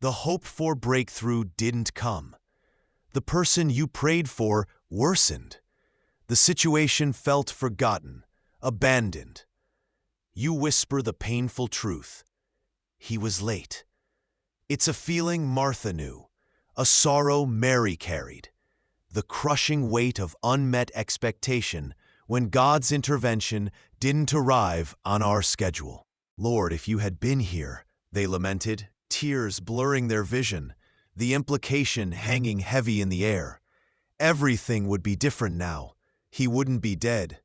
The hope-for breakthrough didn't come. The person you prayed for worsened. The situation felt forgotten, abandoned. You whisper the painful truth. He was late. It's a feeling Martha knew, a sorrow Mary carried, the crushing weight of unmet expectation when God's intervention didn't arrive on our schedule. Lord, if you had been here, they lamented, tears blurring their vision, the implication hanging heavy in the air. Everything would be different now. He wouldn't be dead.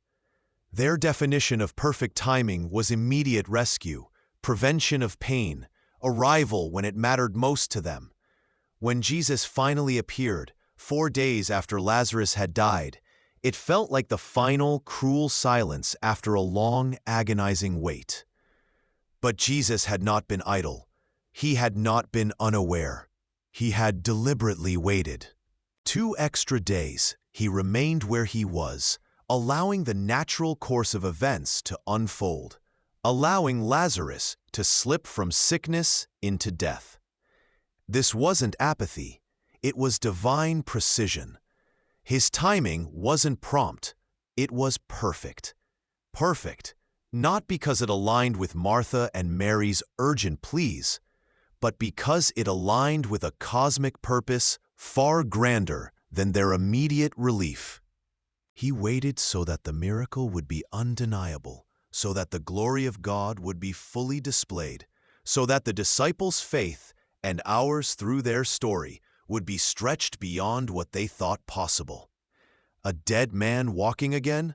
Their definition of perfect timing was immediate rescue, prevention of pain, arrival when it mattered most to them. When Jesus finally appeared, 4 days after Lazarus had died, it felt like the final, cruel silence after a long, agonizing wait. But Jesus had not been idle. He had not been unaware. He had deliberately waited. 2 extra days, he remained where he was, allowing the natural course of events to unfold, allowing Lazarus to slip from sickness into death. This wasn't apathy, it was divine precision. His timing wasn't prompt, it was perfect. Perfect, not because it aligned with Martha and Mary's urgent pleas, but because it aligned with a cosmic purpose far grander than their immediate relief. He waited so that the miracle would be undeniable, so that the glory of God would be fully displayed, so that the disciples' faith and ours through their story would be stretched beyond what they thought possible. A dead man walking again?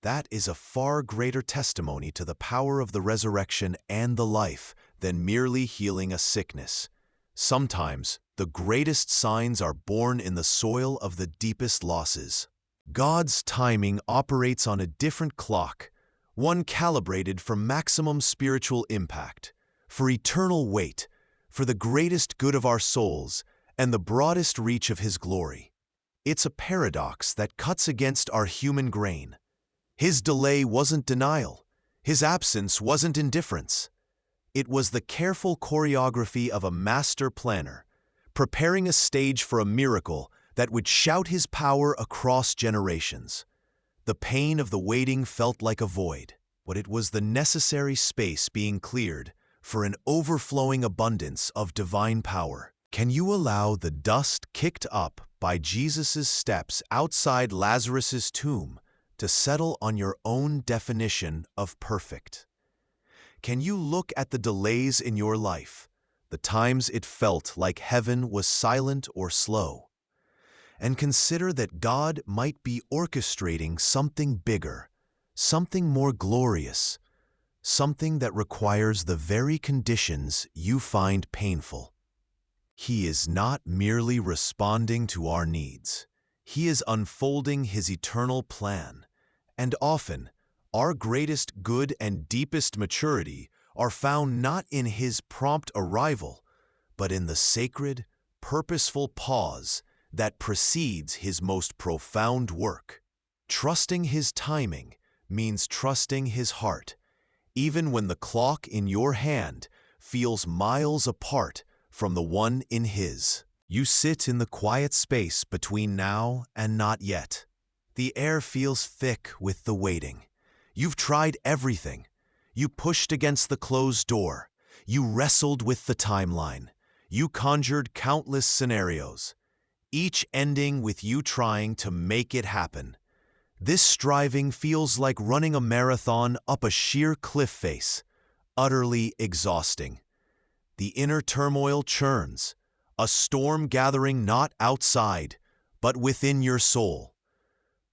That is a far greater testimony to the power of the resurrection and the life than merely healing a sickness. Sometimes, the greatest signs are born in the soil of the deepest losses. God's timing operates on a different clock, one calibrated for maximum spiritual impact, for eternal weight, for the greatest good of our souls, and the broadest reach of His glory. It's a paradox that cuts against our human grain. His delay wasn't denial. His absence wasn't indifference. It was the careful choreography of a master planner, preparing a stage for a miracle that would shout His power across generations. The pain of the waiting felt like a void, but it was the necessary space being cleared for an overflowing abundance of divine power. Can you allow the dust kicked up by Jesus' steps outside Lazarus' tomb to settle on your own definition of perfect? Can you look at the delays in your life, the times it felt like heaven was silent or slow, and consider that God might be orchestrating something bigger, something more glorious, something that requires the very conditions you find painful? He is not merely responding to our needs. He is unfolding His eternal plan, and often, our greatest good and deepest maturity are found not in His prompt arrival, but in the sacred, purposeful pause that precedes His most profound work. Trusting His timing means trusting His heart, even when the clock in your hand feels miles apart from the one in His. You sit in the quiet space between now and not yet. The air feels thick with the waiting. You've tried everything. You pushed against the closed door. You wrestled with the timeline. You conjured countless scenarios, each ending with you trying to make it happen. This striving feels like running a marathon up a sheer cliff face, utterly exhausting. The inner turmoil churns, a storm gathering not outside, but within your soul.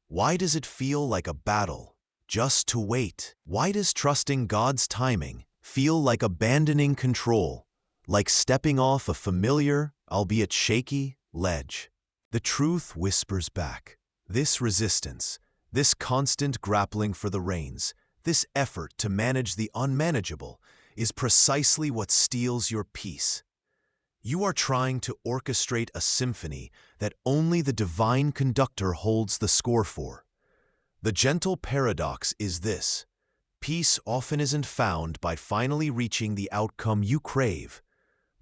Why does it feel like a battle, just to wait? Why does trusting God's timing feel like abandoning control, like stepping off a familiar, albeit shaky, ledge? The truth whispers back. This resistance, this constant grappling for the reins, this effort to manage the unmanageable, is precisely what steals your peace. You are trying to orchestrate a symphony that only the divine conductor holds the score for. The gentle paradox is this: peace often isn't found by finally reaching the outcome you crave,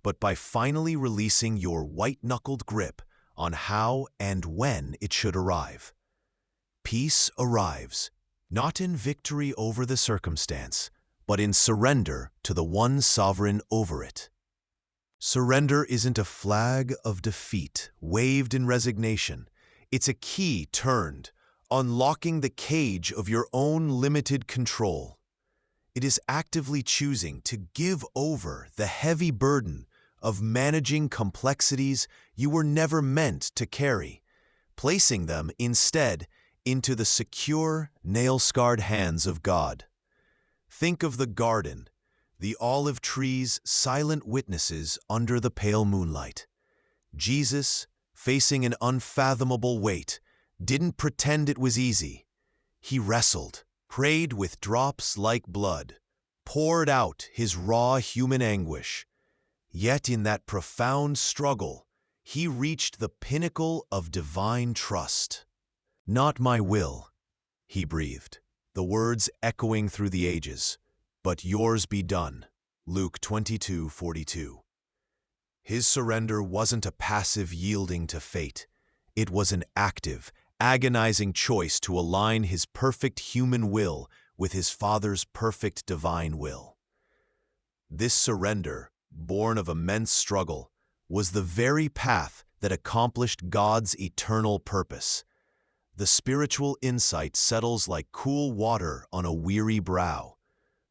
but by finally releasing your white-knuckled grip on how and when it should arrive. Peace arrives, not in victory over the circumstance, but in surrender to the one sovereign over it. Surrender isn't a flag of defeat waved in resignation. It's a key turned, unlocking the cage of your own limited control. It is actively choosing to give over the heavy burden of managing complexities you were never meant to carry, placing them instead into the secure, nail-scarred hands of God. Think of the garden, the olive trees silent witnesses under the pale moonlight. Jesus, facing an unfathomable weight, didn't pretend it was easy. He wrestled, prayed with drops like blood, poured out his raw human anguish. Yet in that profound struggle, he reached the pinnacle of divine trust. "Not my will," he breathed, the words echoing through the ages, "but yours be done." Luke 22:42. His surrender wasn't a passive yielding to fate. It was an active, agonizing choice to align his perfect human will with his Father's perfect divine will. This surrender, born of immense struggle, was the very path that accomplished God's eternal purpose. The spiritual insight settles like cool water on a weary brow.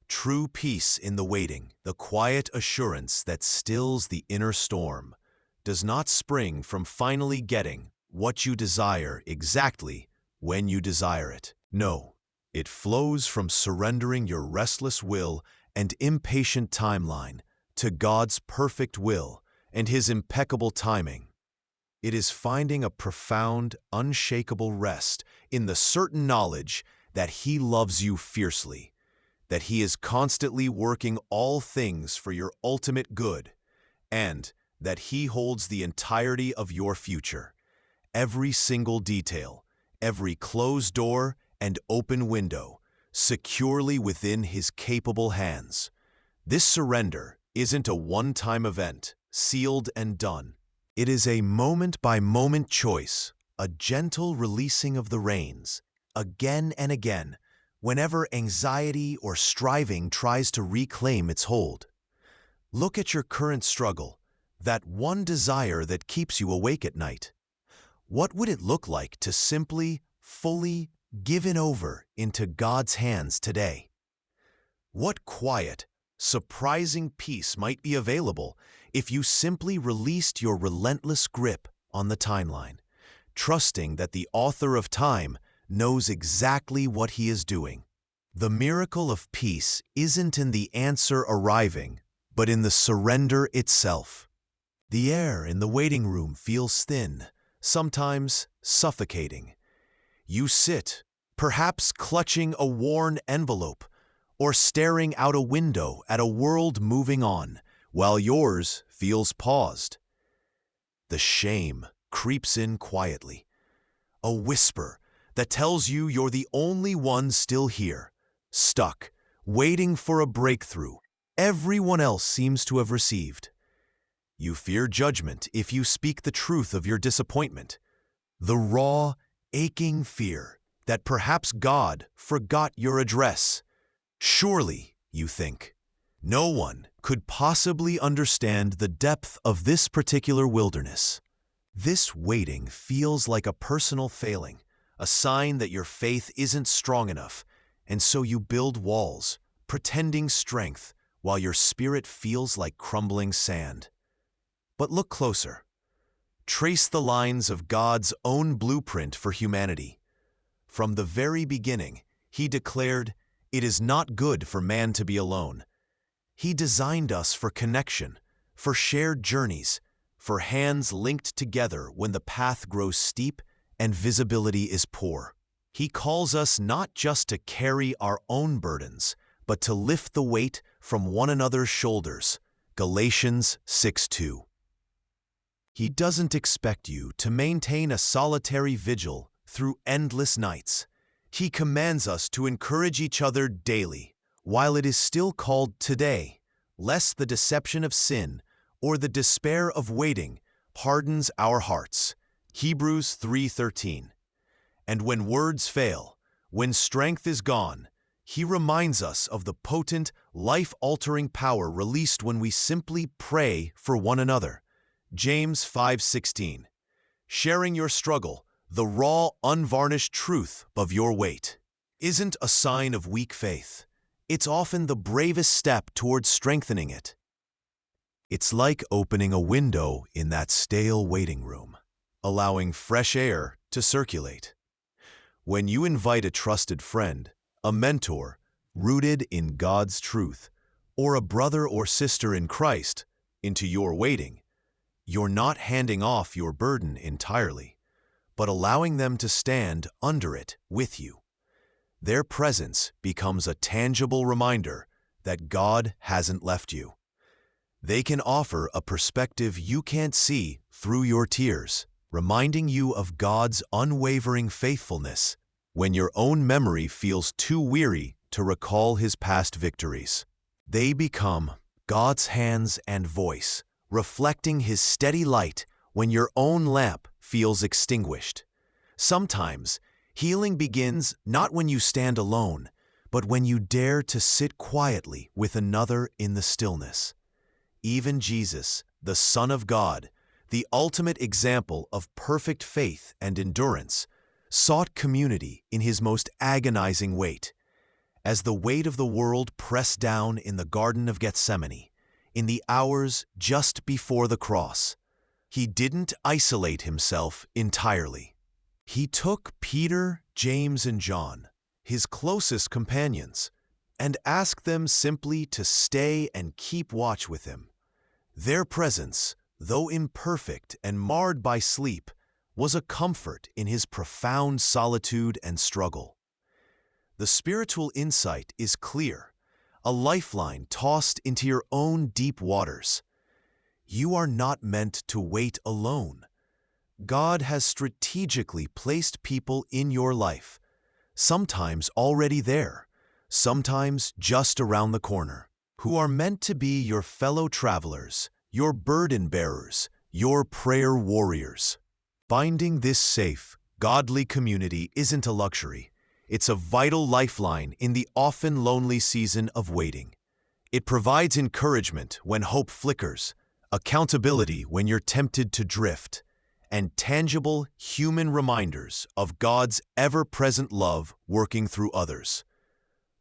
True peace in the waiting, the quiet assurance that stills the inner storm, does not spring from finally getting what you desire exactly when you desire it. No, it flows from surrendering your restless will and impatient timeline to God's perfect will and His impeccable timing. It is finding a profound, unshakable rest in the certain knowledge that He loves you fiercely, that He is constantly working all things for your ultimate good, and that He holds the entirety of your future, every single detail, every closed door and open window, securely within His capable hands. This surrender isn't a one-time event, sealed and done. It is a moment-by-moment choice, a gentle releasing of the reins, again and again, whenever anxiety or striving tries to reclaim its hold. Look at your current struggle, that one desire that keeps you awake at night. What would it look like to simply, fully give it over into God's hands today? What quiet, surprising peace might be available if you simply released your relentless grip on the timeline, trusting that the author of time knows exactly what He is doing. The miracle of peace isn't in the answer arriving, but in the surrender itself. The air in the waiting room feels thin, sometimes suffocating. You sit, perhaps clutching a worn envelope, or staring out a window at a world moving on, while yours feels paused. The shame creeps in quietly, a whisper that tells you you're the only one still here, stuck, waiting for a breakthrough everyone else seems to have received. You fear judgment if you speak the truth of your disappointment, the raw, aching fear that perhaps God forgot your address. Surely, you think, no one could possibly understand the depth of this particular wilderness. This waiting feels like a personal failing, a sign that your faith isn't strong enough, and so you build walls, pretending strength, while your spirit feels like crumbling sand. But look closer. Trace the lines of God's own blueprint for humanity. From the very beginning, He declared, "It is not good for man to be alone." He designed us for connection, for shared journeys, for hands linked together when the path grows steep and visibility is poor. He calls us not just to carry our own burdens, but to lift the weight from one another's shoulders. Galatians 6:2. He doesn't expect you to maintain a solitary vigil through endless nights. He commands us to encourage each other daily, while it is still called today, lest the deception of sin or the despair of waiting hardens our hearts. Hebrews 3:13. And when words fail, when strength is gone, he reminds us of the potent, life-altering power released when we simply pray for one another. James 5:16. Sharing your struggle, the raw, unvarnished truth of your weight, isn't a sign of weak faith. It's often the bravest step towards strengthening it. It's like opening a window in that stale waiting room, allowing fresh air to circulate. When you invite a trusted friend, a mentor, rooted in God's truth, or a brother or sister in Christ, into your waiting, you're not handing off your burden entirely, but allowing them to stand under it with you. Their presence becomes a tangible reminder that God hasn't left you. They can offer a perspective you can't see through your tears, reminding you of God's unwavering faithfulness when your own memory feels too weary to recall His past victories. They become God's hands and voice, reflecting His steady light when your own lamp feels extinguished. Sometimes, healing begins not when you stand alone, but when you dare to sit quietly with another in the stillness. Even Jesus, the Son of God, the ultimate example of perfect faith and endurance, sought community in His most agonizing wait. As the weight of the world pressed down in the Garden of Gethsemane, in the hours just before the cross, He didn't isolate Himself entirely. He took Peter, James, and John, His closest companions, and asked them simply to stay and keep watch with Him. Their presence, though imperfect and marred by sleep, was a comfort in His profound solitude and struggle. The spiritual insight is clear, a lifeline tossed into your own deep waters. You are not meant to wait alone. God has strategically placed people in your life, sometimes already there, sometimes just around the corner, who are meant to be your fellow travelers, your burden bearers, your prayer warriors. Finding this safe, godly community isn't a luxury. It's a vital lifeline in the often lonely season of waiting. It provides encouragement when hope flickers, accountability when you're tempted to drift, and tangible human reminders of God's ever-present love working through others.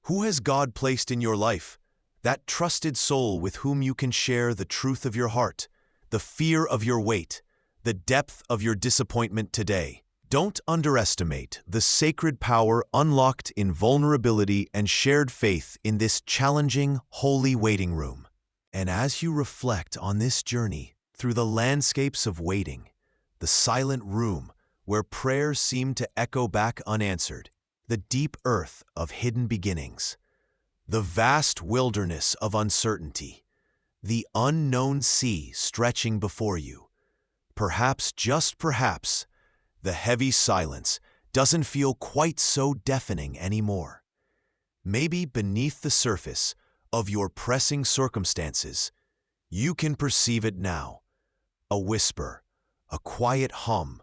Who has God placed in your life? That trusted soul with whom you can share the truth of your heart, the fear of your weight, the depth of your disappointment today. Don't underestimate the sacred power unlocked in vulnerability and shared faith in this challenging, holy waiting room. And as you reflect on this journey through the landscapes of waiting, the silent room where prayers seem to echo back unanswered, the deep earth of hidden beginnings, the vast wilderness of uncertainty, the unknown sea stretching before you, perhaps, just perhaps, the heavy silence doesn't feel quite so deafening anymore. Maybe beneath the surface of your pressing circumstances, you can perceive it now, a whisper, a quiet hum,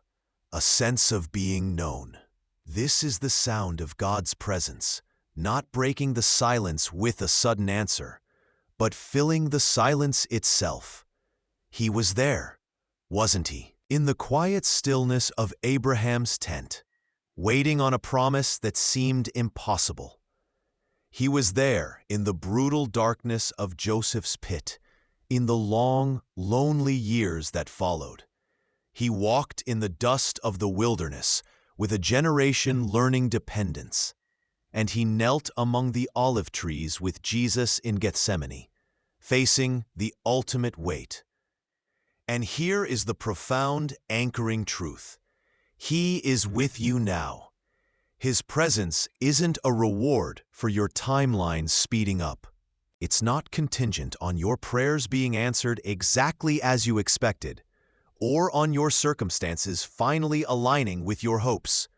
a sense of being known. This is the sound of God's presence, not breaking the silence with a sudden answer, but filling the silence itself. He was there, wasn't He? In the quiet stillness of Abraham's tent, waiting on a promise that seemed impossible. He was there in the brutal darkness of Joseph's pit, in the long, lonely years that followed. He walked in the dust of the wilderness with a generation learning dependence, and He knelt among the olive trees with Jesus in Gethsemane, facing the ultimate weight. And here is the profound, anchoring truth. He is with you now. His presence isn't a reward for your timeline speeding up. It's not contingent on your prayers being answered exactly as you expected, or on your circumstances finally aligning with your hopes.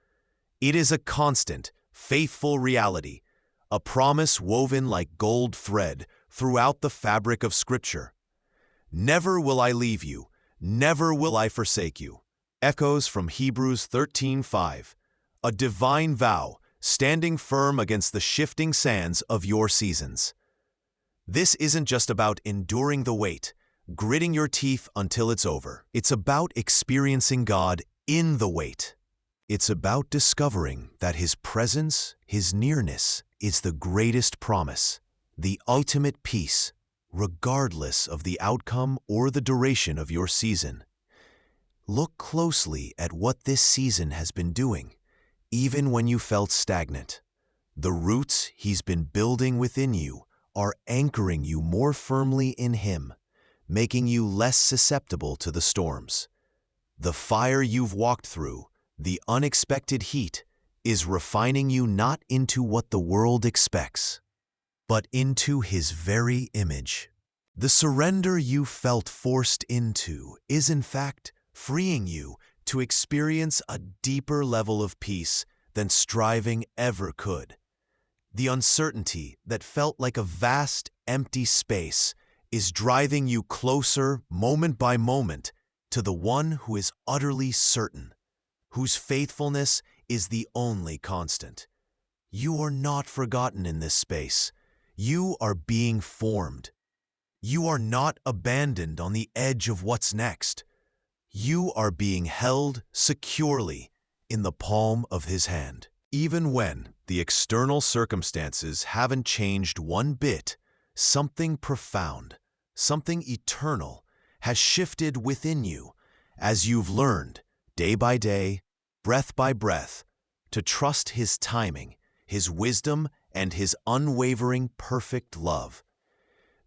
It is a constant, faithful reality, a promise woven like gold thread throughout the fabric of Scripture. Never will I leave you, never will I forsake you. Echoes from Hebrews 13:5, a divine vow standing firm against the shifting sands of your seasons. This isn't just about enduring the wait, gritting your teeth until it's over. It's about experiencing God in the wait. It's about discovering that His presence, His nearness, is the greatest promise, the ultimate peace, regardless of the outcome or the duration of your season. Look closely at what this season has been doing, even when you felt stagnant. The roots He's been building within you are anchoring you more firmly in Him, making you less susceptible to the storms. The fire you've walked through, the unexpected heat, is refining you not into what the world expects, but into His very image. The surrender you felt forced into is in fact freeing you to experience a deeper level of peace than striving ever could. The uncertainty that felt like a vast, empty space is driving you closer, moment by moment, to the one who is utterly certain, whose faithfulness is the only constant. You are not forgotten in this space. You are being formed. You are not abandoned on the edge of what's next. You are being held securely in the palm of His hand. Even when the external circumstances haven't changed one bit, something profound, something eternal has shifted within you as you've learned, day by day, breath by breath, to trust His timing, His wisdom, and His unwavering perfect love.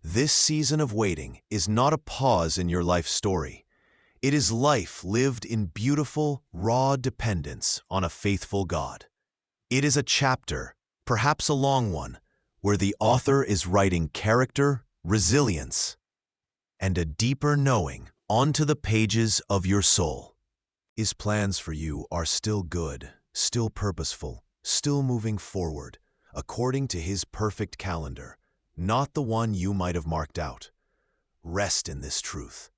This season of waiting is not a pause in your life story. It is life lived in beautiful, raw dependence on a faithful God. It is a chapter, perhaps a long one, where the author is writing character, resilience, and a deeper knowing onto the pages of your soul. His plans for you are still good, still purposeful, still moving forward, according to His perfect calendar, not the one you might have marked out. Rest in this truth.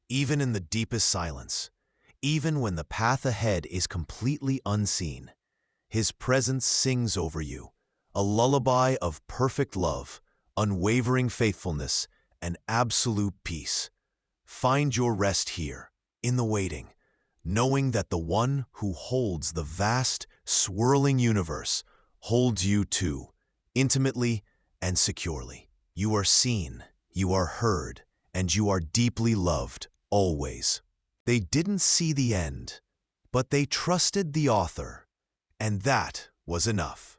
Even in the deepest silence, even when the path ahead is completely unseen, His presence sings over you, a lullaby of perfect love, unwavering faithfulness, and absolute peace. Find your rest here, in the waiting, knowing that the one who holds the vast, swirling universe holds you too, intimately and securely. You are seen, you are heard, and you are deeply loved, always. They didn't see the end, but they trusted the author, and that was enough.